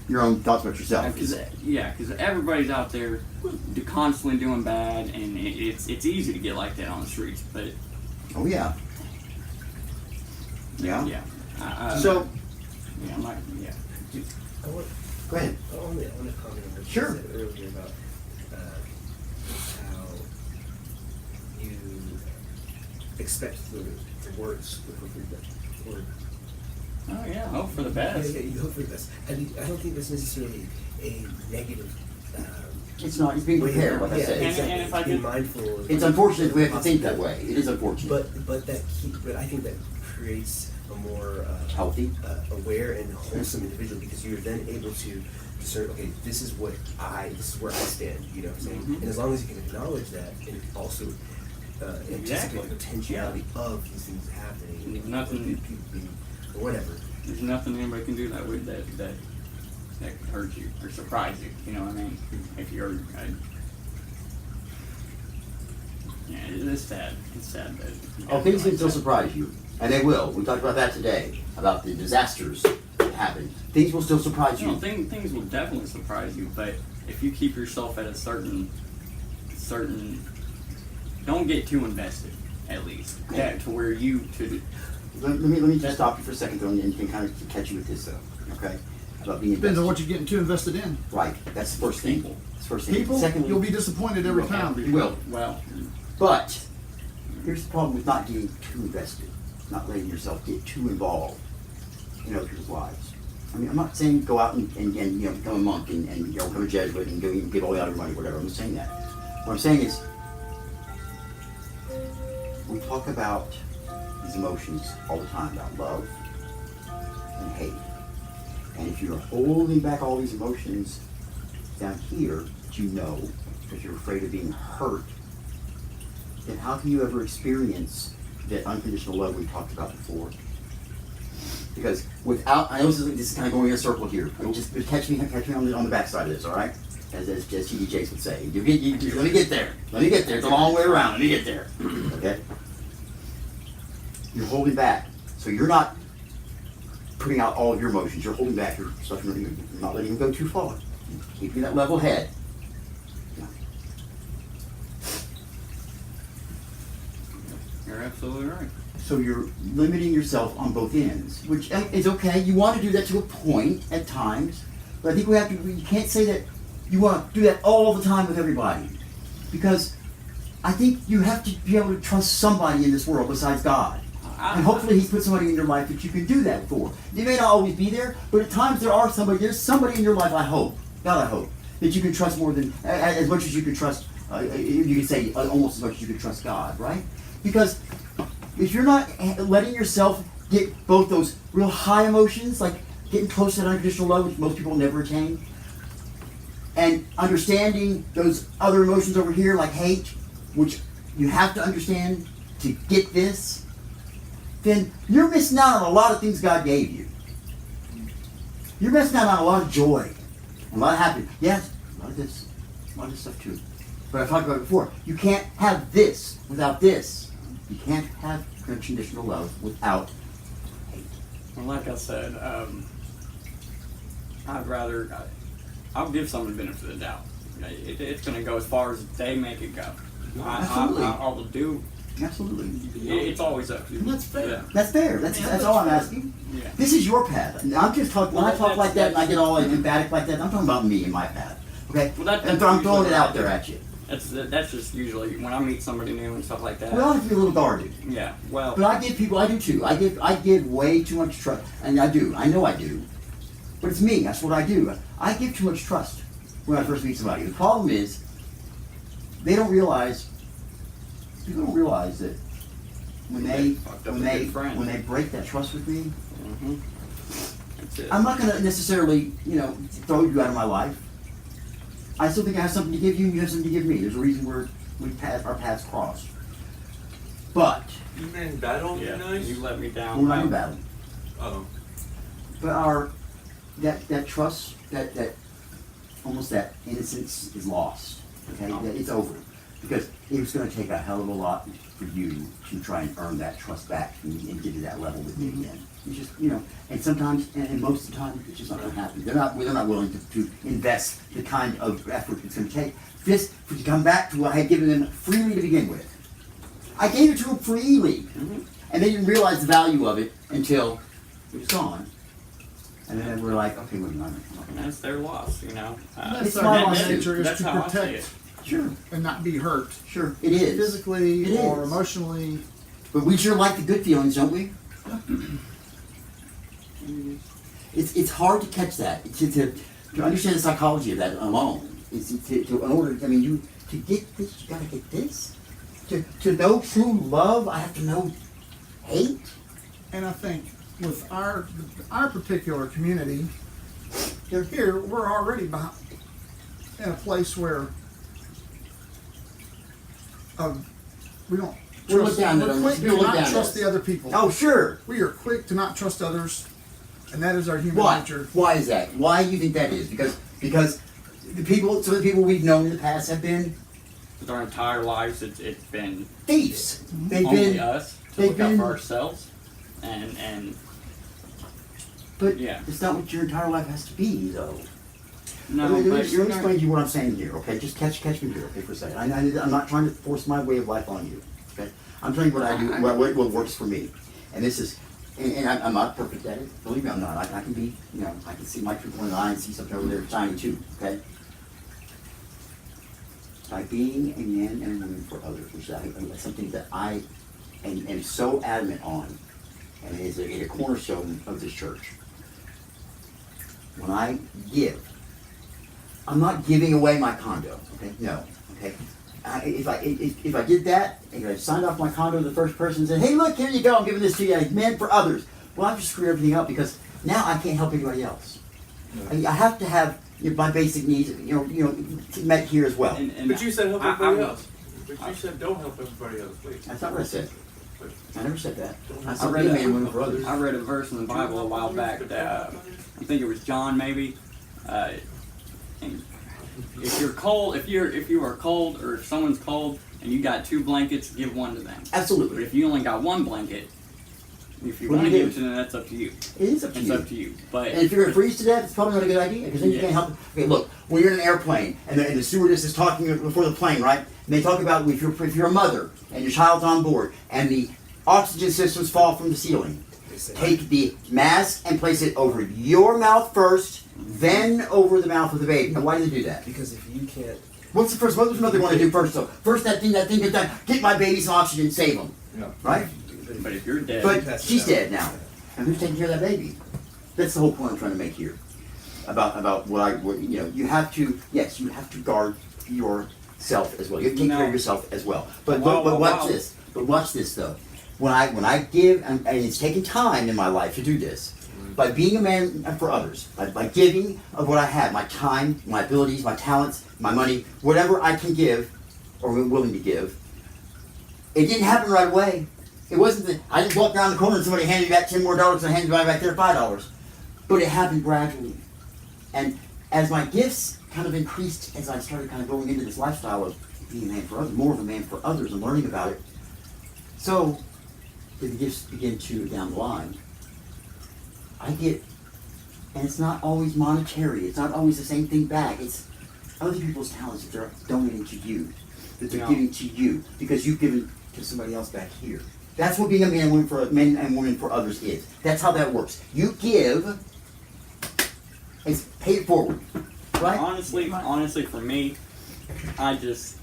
your own thoughts about yourself. Because everybody's out there constantly doing bad, and it's easy to get like that on the streets. But Oh yeah. Yeah. yeah. So yeah, I'm like, yeah. I want, go ahead. I want to comment on what Sure. you said earlier about how you expect the worst or Oh yeah, hope for the best. Yeah, you hope for the best. I don't think that's necessarily a negative. It's not. It's being way prepared, like I yeah, said. exactly. And if I Being could- mindful. Of It's unfortunate we have to think that way. It is unfortunate. But I think that creates a more Healthy. aware and wholesome individual because you're then able to discern. Okay, this is where I stand. You know what I'm saying? Mhm. And as long as you can acknowledge that and also anticipate Exactly. the potentiality of these things happening, There's nothing- people being or whatever. There's nothing anybody can do that could hurt you or surprise you. You know what I mean? If you're, yeah, it's sad. It's sad that. Oh, things can still surprise you, and they will. We talked about that today about the disasters that happen. Things will still surprise You know, you. things will definitely surprise you, but if you keep yourself at a certain, don't get too invested, at least. Yeah. To where you Let me just stop you for a second, though, and can kind of catch you with this, though. Okay, about being Depends invested. on what you're getting too invested in. Right. That's the first thing. People. That's the first thing. People, Secondly, you'll be disappointed every time. You will. well, But here's the problem with not getting too invested, not letting yourself get too involved in other people's lives. I mean, I'm not saying go out and become a monk and become a Jesuit and give all out your money, whatever. I'm not saying that. What I'm saying is, we talk about these emotions all the time, about love and hate. And if you're holding back all these emotions down here that you know, because you're afraid of being hurt, then how can you ever experience that unconditional love we talked about before? Because without, I know this is kind of going in a circle here. I mean, just catch me on the backside of this, all right? As T.D. Jakes would say. Let me get there. It's a long way around. Let me get there. Okay? You're holding back. So you're not putting out all of your emotions. You're holding back your stuff. You're not letting them go too far. You're keeping that level head. Yeah. you're absolutely right. So you're limiting yourself on both ends, which is okay. You want to do that to a point at times, but I think you can't say that you want to do that all the time with everybody, because I think you have to be able to trust somebody in this world besides God. And hopefully He's put somebody in your life that you can do that for. They may not always be there, but at times there's somebody in your life, I hope, that you can trust more than, as much as you can trust, you can say almost as much as you can trust God, right? Because if you're not letting yourself get both those real high emotions, like getting close to that unconditional love, which most people never attain, and understanding those other emotions over here, like hate, which you have to understand to get this, then you're missing out on a lot of things God gave you. You're missing out on a lot of joy, a lot of happiness. Yes, a lot of this stuff too. But I've talked about it before. You can't have this without this. You can't have unconditional love without hate. Well, like I said, I'll give someone the benefit of the doubt. It's going to go as far as they make it go. I'll do. Absolutely. It's always up to you. And that's fair. Yeah. That's fair. That's all I'm asking. Yeah. This is your path. I'm just talking. When I talk like that and I get all emphatic like that, I'm talking about me and my path. Okay. Well, that's and I'm throwing usually it out there at you. That's just usually when I meet somebody new and stuff like that. We all have to be a little guarded. Yeah. Well. But I give people. I do too. I give way too much trust, and I do. I know I do. But it's me. That's what I do. I give too much trust when I first meet somebody. The problem is, they don't realize. People don't realize that when they break that trust with me, Mm-hmm. That's it. I'm not going to necessarily, throw you out of my life. I still think I have something to give you, and you have something to give me. There's a reason our paths crossed. But You mean battle? Yeah. Nice? You let me down. we're not in battle. Oh. But that trust, that almost that innocence is lost. Okay, that it's over, because it was going to take a hell of a lot for you to try and earn that trust back and get to that level with me again. It's just, and sometimes, and most of the time, it's just not going to happen. They're not willing to invest the kind of effort it's going to take just to come back to what I had given them freely to begin with. I gave it to them freely, and they didn't realize the value of it until it was gone. And then we're like, okay, wait a minute. And that's their loss, That's It's our my human loss, too. nature is That's to how I see protect it. Sure, and not be hurt sure, it is. physically It or is. emotionally. But we sure like the good feelings, don't we? It's hard to catch that, to understand the psychology of that alone. To get this, you gotta get this. To know true love, I have to know hate. And I think with our particular community, here we're already in a place where we don't We're trust, looked down at we're us. quick We're to looked not down at trust us. the other people. Oh, sure. We are quick to not trust others, and that is our human Why? nature. Why is that? Why do you think that is? Because some of the people we've known in the past have been For our entire lives, it's been thieves. They've only been, us to they've look out been- for ourselves, and but Yeah. it's not what your entire life has to be, though. no, Let me but explain to you what I'm saying here, okay? Just catch me here, okay, for a second. I'm not trying to force my way of life on you, okay? I'm telling you what I do, what works for me. And this is, and I'm not perfect at it. Believe me, I'm not. I can be, I can see my people in the eye and see something over there shiny too, okay? By being a man and a woman for others, which is something that I am so adamant on, and is a cornerstone of this church. When I give, I'm not giving away my condo, okay? No, okay? If I did that, and I signed off my condo to the first person and said, hey, look, here you go, I'm giving this to you, meant for others. Well, I've just screwed everything up because now I can't help anybody else. I have to have my basic needs, met here as well. and But you said help I- everybody I- else. But you said don't help everybody else. Wait. That's not what I said. I never said that. I I said read be a a- man and woman for others. I read a verse in the Bible a while back that I think it was John maybe. And if you're cold, if you are cold, or if someone's cold and you got 2 blankets, give one to them. But Absolutely. if you only got 1 blanket, if you What do want to you give do? it to them, that's up to you. It is up to It's you. up to you. But And if you're going to freeze to death, it's probably not a good idea, because then you Yeah. can't help it. Okay, look, when you're in an airplane, and the stewardess is talking before the plane, right? And they talk about if you're a mother, and your child's on board, and the oxygen systems fall from the ceiling, They say, take the mask and place it over your mouth first, then over the mouth of the baby. Now, why do they do that? because if you can't, What does mother want to do first, though? First, that thing gets done. Get my baby some oxygen, save him. Yeah. Right? but if you're dead, But she's dead now. And who's taking care of that baby? That's the whole point I'm trying to make here. About you have to guard yourself as well. You have to take care of yourself as well. But watch this. But watch this though. When I give, and it's taken time in my life to do this, by being a man for others, by giving of what I have, my time, my abilities, my talents, my money, whatever I can give, or am willing to give, it didn't happen right away. It wasn't that I just walked around the corner and somebody handed me back $10 more and handed me back there $5. But it happened gradually. And as my gifts kind of increased, as I started kind of going into this lifestyle of being a man for others, more of a man for others and learning about it, so did the gifts begin to down the line. I get, and it's not always monetary, it's not always the same thing back, it's other people's talents that they're donating to you. that they're No. giving to you because you've given to somebody else back here. That's what being a man and woman for men and women for others is. That's how that works. You give and pay it forward, right? Honestly, for me, I just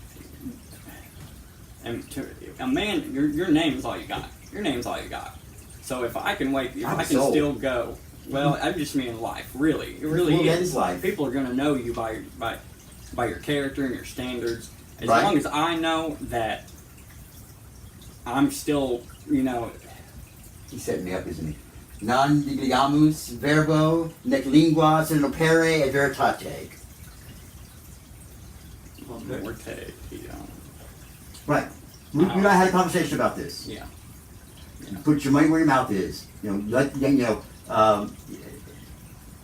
a man. Your name is all you got. Your name's all you got. So if I can still go, well, I just mean life. Really, it really Well, is. that is life. People are gonna know you by your character and your standards. As Right. long as I know that I'm still, He set me up, isn't he? Non digliamus verbo nec lingua se non opere et veritate. Morte, Right. We and I had a conversation about this. yeah. Put your money where your mouth is.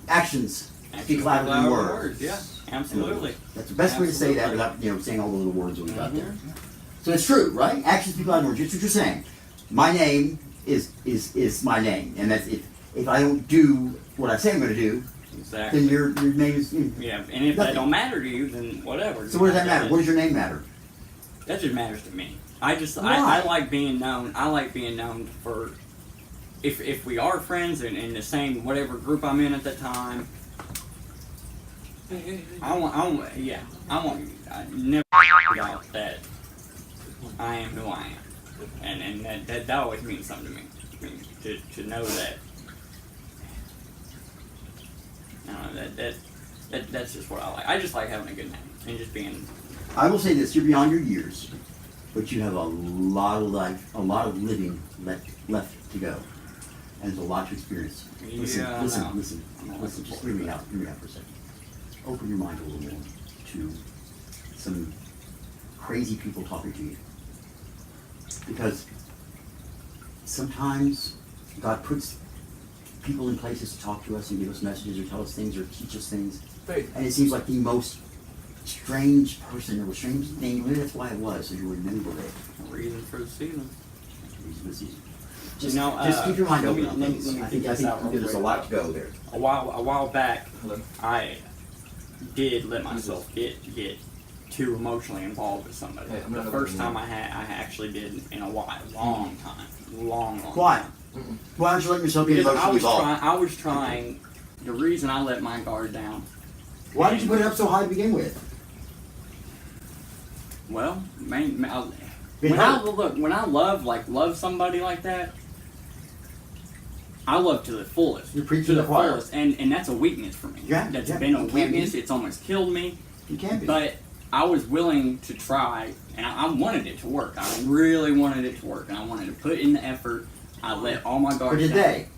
Actions speak louder than words. Yeah, absolutely. That's the best way to say that without saying all the little words that we got there. So it's true, right? Actions speak louder than words. That's what you're saying. My name is my name, and that's if I don't do what I say I'm going to do, Exactly. then your name is. Yeah, and if that don't matter to you, then whatever. So what does that matter? What does your name matter? That just matters to me. I Why? like being known. I like being known for if we are friends and in the same whatever group I'm in at the time. I never doubt that I am who I am, and that always means something to me. I mean, to know that. That's just what I like. I just like having a good name and just being. I will say this: you're beyond your years, but you have a lot of life, a lot of living left to go, and there's a lot to experience. Listen, Yeah, listen, no. listen, I'm not listen. looking Just forward hear me to out. Hear me out for a second. Open your mind a little more to some crazy people talking to you, because sometimes God puts people in places to talk to us and give us messages or tell us things or teach us things. Faith. And it seems like the most strange person or strange thing. Maybe that's why it was, so you remember it. Reason for the season. Just, You know, just keep your mind let open me- on let me- things. let me I get think this out real there's a quick. lot to go there. A while back, Hello. I did let myself get too emotionally involved with somebody. Hey, I'm The not first opening time I actually did in a while, long time. Why? Time. Why don't you let yourself get Because emotionally involved? I was trying. The reason I let my guard down. Why did you put it up so high to begin with? Well, when Been I hurt. when I love somebody like that, I love to the fullest. You're preaching to to the the choir. fullest, and that's a weakness for me. Yeah, That's yeah, been a it can be. weakness. It's almost killed me. You can be. But I was willing to try, and I wanted it to work. I really wanted it to work, and I wanted to put in the effort. I let all my Or guards did down. they?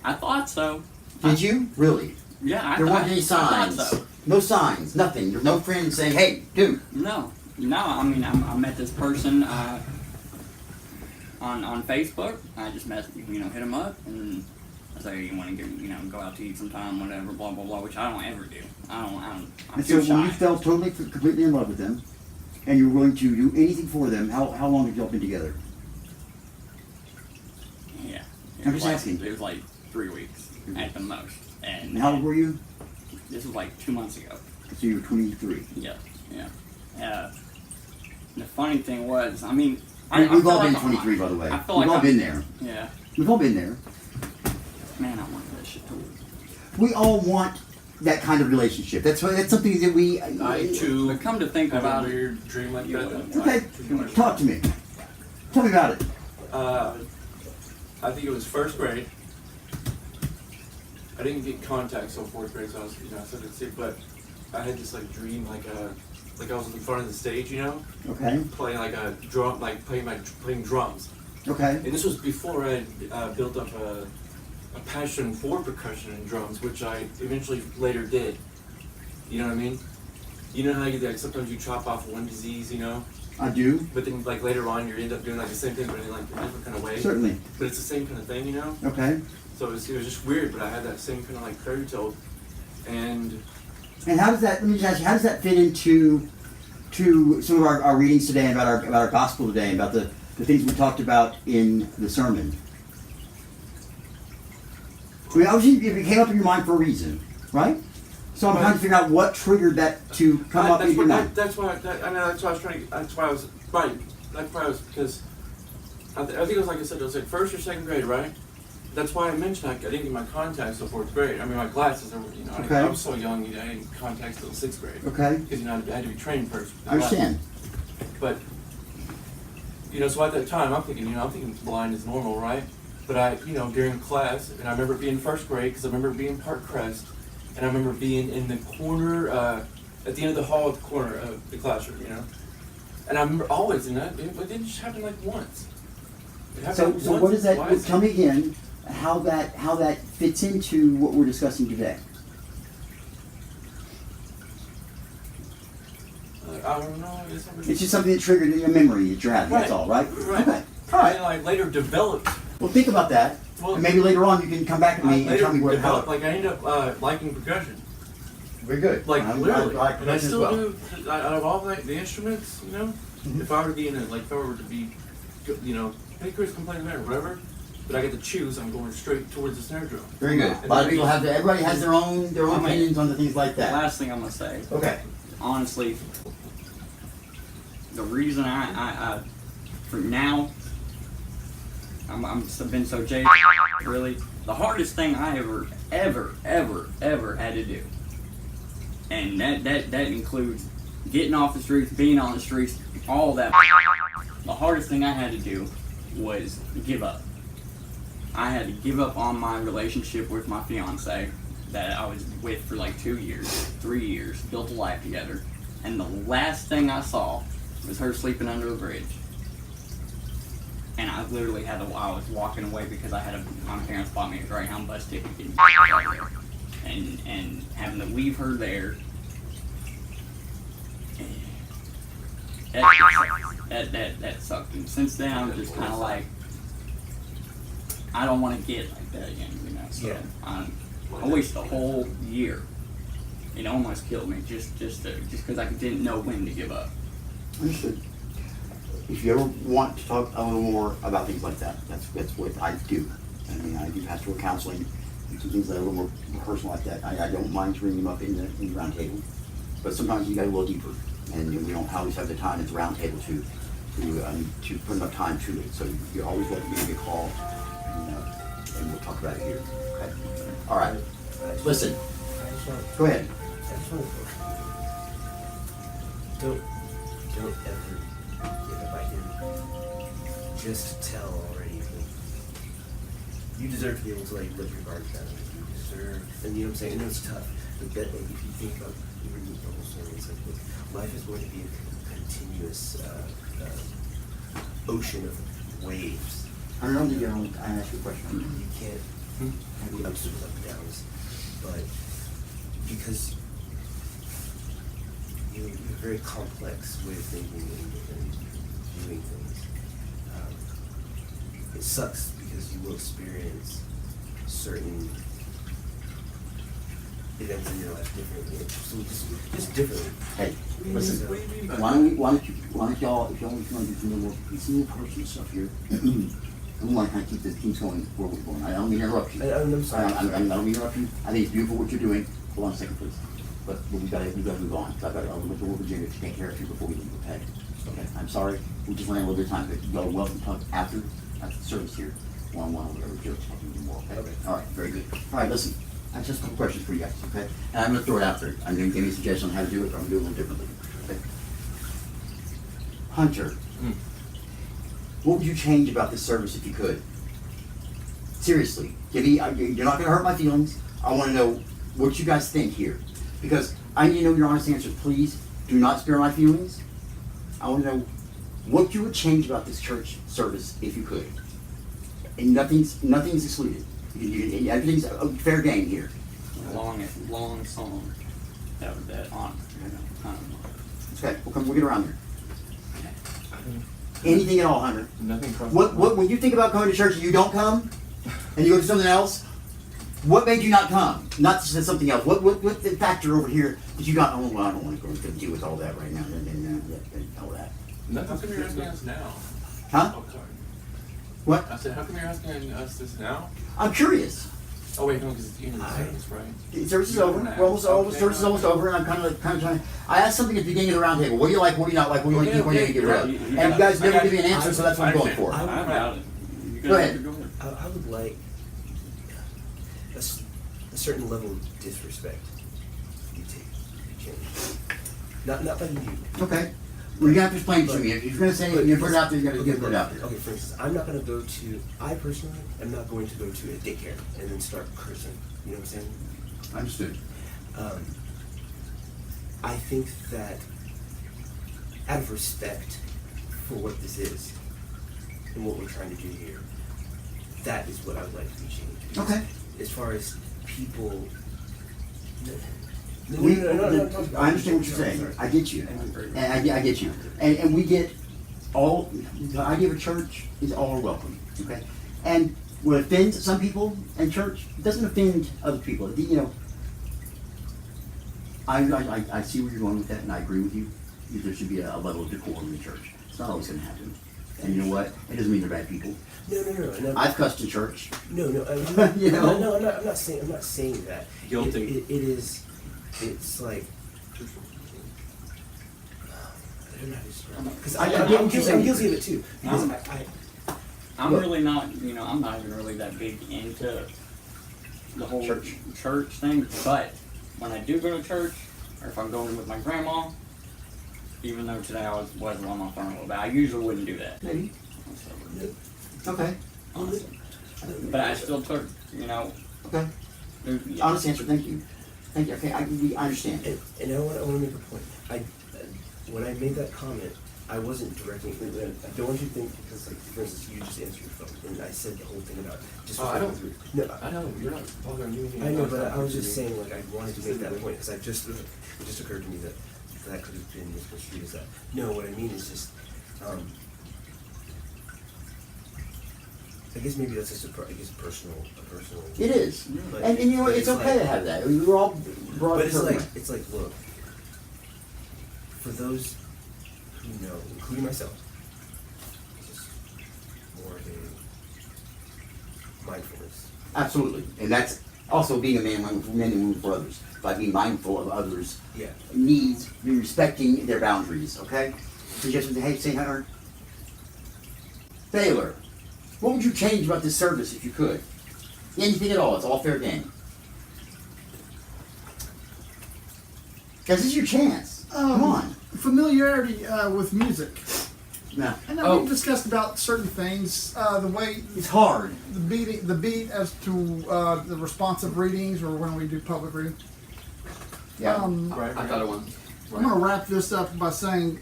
I thought so. Did you? Really? Yeah, There weren't any I signs. thought so. No signs. Nothing. There's no friend saying, "Hey, dude." No. I mean, I met this person on Facebook. I just hit him up, and I say, "You want to go out to eat sometime, whatever, blah blah blah," which I don't ever do. I'm And too so when you shy. fell totally, completely in love with them, and you were willing to do anything for them, how long have y'all been together? Yeah. I'm just asking. It was like 3 weeks at the most, And how old were you? This was like 2 months ago. So you were 23. Yeah. The funny thing was, I mean, We've feel all been like 23, by the way. I feel We've like all been there. Yeah. We've all been there. Man, I wanted that shit too. We all want that kind of relationship. That's something that we. I too But come to think have a about it, weird dream like you that. wouldn't. Okay, talk to me. Tell me about it. I think it was first grade. I didn't get contact till fourth grade, so I was, I started to see, but I had this like dream, like I was in front of the stage, Okay. playing like a drum, like playing drums. Okay. And this was before I had built up a passion for percussion and drums, which I eventually later did. You know what I mean? You know how like sometimes you chop off one disease, I do. but then like later on you end up doing like the same thing, but in like a different kind of way. Certainly. But it's the same kind of thing, Okay. So it was just weird, but I had that same kind of like fairy tale, and And how does that? Let me just ask you. How does that fit into some of our readings today, and about our gospel today, and about the things we talked about in the sermon? I mean, obviously, it came up in your mind for a reason, right? So I'm trying to figure out what triggered that to come up in your mind. That's why I was trying to. That's why I was right. That's why I was because I think it was like I said. It was like first or second grade, right? That's why I mentioned I didn't get my contacts until fourth grade. I mean, my glasses. Okay. I was so young. I didn't get contacts until sixth grade. Okay. Because I had to be trained first. I understand. But so at that time, I'm thinking blind is normal, right? But during class, and I remember being in first grade because I remember being Park Crest, and I remember being in the corner at the end of the hall at the corner of the classroom, And I remember always in that, but it didn't just happen like once. It happened So once, what is that? twice. Tell me again how that fits into what we're discussing today. I don't know. It's just something that triggered a memory that you're having. That's all, right? Right. Okay. All right. And I later developed. Well, think about that, Well, and maybe later on you can come back to me and later tell me how. developed. Like I ended up liking percussion. Very good. Like literally, I like and I percussion as still well. do. Out of all the instruments, Mm-hmm. if I were to be if I were to be, hey Chris, come play the or whatever, but I get to choose. I'm going straight towards the snare drum. Very good. A lot of people have everybody has their own opinions on the things like The that. last thing I'm gonna say, Okay. honestly, the reason I for now, I've been so jaded. Really, the hardest thing I ever had to do, and that includes getting off the streets, being on the streets, all that. The hardest thing I had to do was give up. I had to give up on my relationship with my fiance that I was with for like 2 years, 3 years, built a life together, and the last thing I saw was her sleeping under a bridge. And I literally I was walking away because my parents bought me a Greyhound bus ticket to get me out of there. And having to leave her there, that sucked. And since then, I'm just kind of like, I don't want to get like that again, So Yeah. I wasted a whole year. It almost killed me just because I didn't know when to give up. Understood. If you ever want to talk a little more about things like that, that's what I do. I mean, I do pastoral counseling and some things that are a little more personal like that. I don't mind bringing them up in the roundtable, but sometimes you got a little deeper, and we don't always have the time at the roundtable to put enough time to it. So you always let me get a call, and we'll talk about it here. Okay. All right. Listen. Go ahead. Don't ever give up. I can just tell already. You deserve to be able to let your guard down. You deserve, and you know what I'm saying. I know it's tough, but that if you think about even the whole story, it's like life is going to be a continuous ocean of waves. I don't know that I asked you a question. You can't have the ups and downs, but because you're very complex way of thinking and doing things. It sucks because you will experience certain events in your life differently, just differently. Hey, listen. What do you mean by Why don't y'all, if y'all want to do some more personal stuff here, we want to kind of keep things going where we're going. I don't mean to interrupt you. I'm sorry. I don't mean to interrupt you. I think it's beautiful what you're doing. Hold on a second, please. But we got to move on. I've got to look over Virginia to take care of you before we leave. Okay. Okay. I'm sorry. We just ran a little bit of time, but y'all are welcome to talk after the service here, one-on-one or whatever. Joe's talking to you more. Okay. All right. Very good. All right. Listen. I have just a couple questions for you guys. Okay. And I'm going to throw it out there. I'm going to give you a suggestion on how to do it, or I'm going to do it a little differently. Okay. Hunter. What would you change about this service if you could? Seriously, you're not going to hurt my feelings. I want to know what you guys think here, because I need to know your honest answers. Please do not spare my feelings. I want to know what you would change about this church service if you could. And nothing's excluded. Everything's a fair game here. Long song. That on. Okay, we'll get around here. Anything at all, Hunter? Nothing. What when you think about coming to church and you don't come, and you go to something else, what made you not come? Not to something else. What the factor over here that you got? Oh, well, I don't want to go and deal with all that right now. All that. How come you're asking us now? Huh? Oh, sorry. What? I said, how come you're asking us this now? I'm curious. Oh wait, no, because it's the evening service, right? Service is over. We're almost service is almost over, and I'm kind of trying. I asked something at the beginning of the round table. What do you like? What do you not like? What do you want to keep? What do you want to get rid of? And you guys never give me an answer, so that's what I'm going for. I doubt it. Go ahead. I would like a certain level of disrespect you change. Not by you. Okay. Well, you have to explain it to me. If you're going to say it, you put it out there, you're going to put it out there. Okay, for instance, I personally am not going to go to a daycare and then start cursing. You know what I'm saying? Understood. I think that out of respect for what this is and what we're trying to do here, that is what I would like to be changed. Okay. As far as people... I understand what you're saying. I get you. And I get you. And we get all, the idea of a church is all welcome. Okay? And what offends some people in church doesn't offend other people. You know, I see where you're going with that, and I agree with you. There should be a level of decorum in the church. It's not always going to happen. And you know what? It doesn't mean they're bad people. No. I've cussed in church. No. You know? No, I'm not saying that. Guilty. It is. It's like. I don't know how to describe it. Because I'm guilty of it too. Because I'm really not, I'm not even really that big into the whole church thing, but when I do go to church, or if I'm going with my grandma, even though today I was on my phone a little bit, I usually wouldn't do that. Maybe. Okay. Honestly. But I still took, Okay. yeah. Honest answer, thank you. Thank you. Okay, I understand. And I want to make a point. When I made that comment, I wasn't directing. I don't want you to think because, like, for instance, you just answered your phone, and I said the whole thing about just. I don't. No, I know you're not bothering me. I know, but I was just saying, like, I wanted to make that point because it just occurred to me that could have been misconstrued as that. No, what I mean is just. I guess maybe that's just a personal. It is, But- and you know but it's it's okay like- to have that. We're all brought. But it's like look, for those who know, including myself, it's just more of a mindfulness. Absolutely, and that's also being a man and woman for others by being mindful of others' Yeah. needs, be respecting their boundaries. Okay, so just say, Hunter, Taylor, what would you change about this service if you could? Anything at all? It's all fair game. Guys, this is your chance. Come on. Familiarity with music. No, And then we've discussed about certain things, the way it's hard. the beat as to the responsive readings or when we do public reading. Yeah. Right. I thought it was. I'm going to wrap this up by saying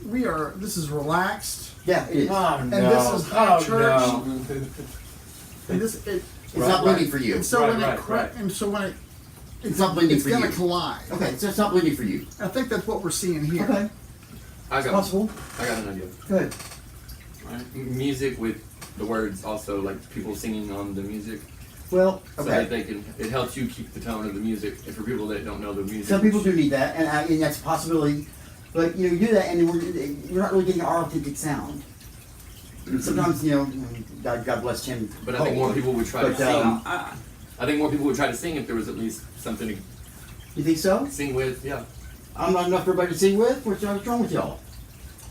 this is relaxed, Yeah, it is. and this is high church, and It's not bleeding for you. and so when right. It's not bleeding it's for going you. to collide. Okay, so it's not bleeding for you. I think that's what we're seeing here. Okay, I it's got possible. an idea. Good. Right. Music with the words also, like people singing on the music, Well, so that okay. it helps you keep the tone of the music. And for people that don't know the music, Some people do need that, and that's a possibility. But you do that, and we're not really getting our authentic sound. And sometimes, God bless Tim. But I think more people would try to But, sing. I think more people would try to sing if there was at least something to You think so? sing with. Yeah. I'm not enough for everybody to sing with. What's wrong with y'all?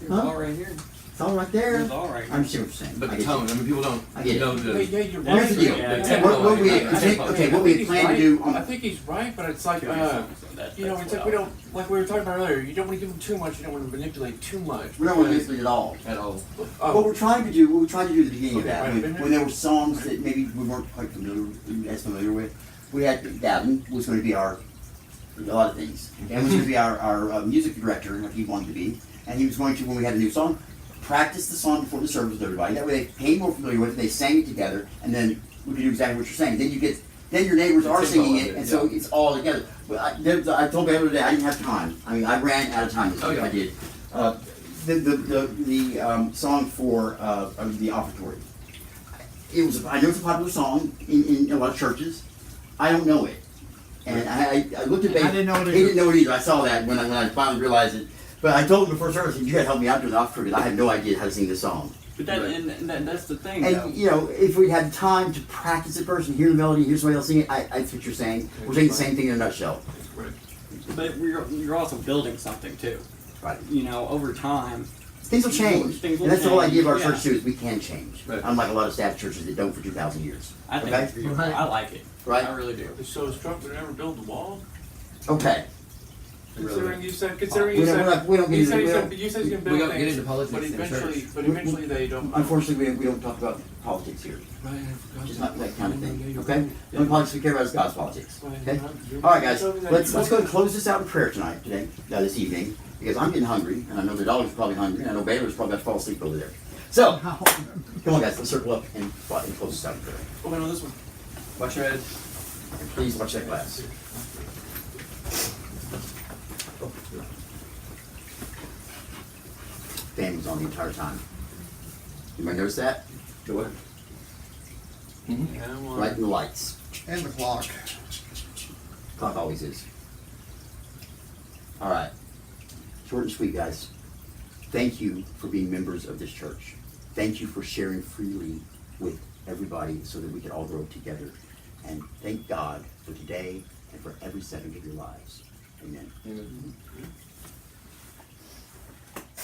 It's Huh? all right here. It's all right there. It's all right I understand what you're saying. But I the get tone. you. I mean, people don't I get it. know the. You're Here's the deal. Yeah, the yeah. tempo. What we and the tempo. okay, what we plan to do. I think he's right, but it's like, it's like we don't, like we were talking about earlier, you don't want to give him too much, you don't want to manipulate too much. We don't want to miss it at all. At all. What we're trying to do at the beginning of Okay, that, right. when there were songs that maybe we weren't quite familiar with, we had Davin was going to be a lot of things. And was going to be our music director, like he wanted to be, and he was going to, when we had a new song, practice the song before the service with everybody. That way they became more familiar with it, they sang it together, and then we could do exactly what you're saying. Then your neighbors are singing it, and so it's all together. But I told the other day I didn't have time. I mean, I ran out of time. This week, I did. The song for the offertory. I know it's a popular song in a lot of churches. I don't know it, and I looked at Babe. I didn't know it He either. didn't know it either. I saw that when I finally realized it. But I told him before service, you had to help me out during the offertory because I had no idea how to sing this song. But that, Right. and that's the thing, though. And, you know, if we had time to practice it first and hear the melody, hear somebody else sing it, that's what you're saying. We're saying the same thing in a nutshell. Right. But you're also building something, too. Right. You know, over time. Things will change. Things will And that's the whole change, idea of our yeah. church, too, is we can change. Right. Unlike a lot of staff churches that don't for 2,000 years. I think Okay? it's beautiful. Right. I like it. Right. I really do. So is Trump gonna ever build the wall? Okay. Considering you said, We don't get into, you said he's gonna We build don't get things, into politics but in eventually, church. but eventually they don't. unfortunately, we don't talk about politics here. Right, I forgot Just that. not that kind of thing. Yeah, Okay? The only politics we care about is God's politics. Right, Okay? you're- All right, guys. you're- Let's go and close this out in prayer tonight, this evening, because I'm getting hungry, and I know the dog's probably hungry, and I know Baylor's probably about to fall asleep over there. So, come on, guys. Let's circle up and close this out in prayer. Oh, wait, no, this one. Watch your head. And please watch that glass. Fan was on the entire time. Anybody notice that? Go ahead. Come on. Right in the lights. And the clock. Clock always is. All right. Short and sweet, guys. Thank you for being members of this church. Thank you for sharing freely with everybody so that we can all grow together. And thank God for today and for every second of your lives. Amen.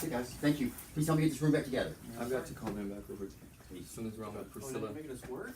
Okay, guys. Thank you. Please help me get this room back together. I've got to call him back over. Something's wrong with Oh, Priscilla. making us work?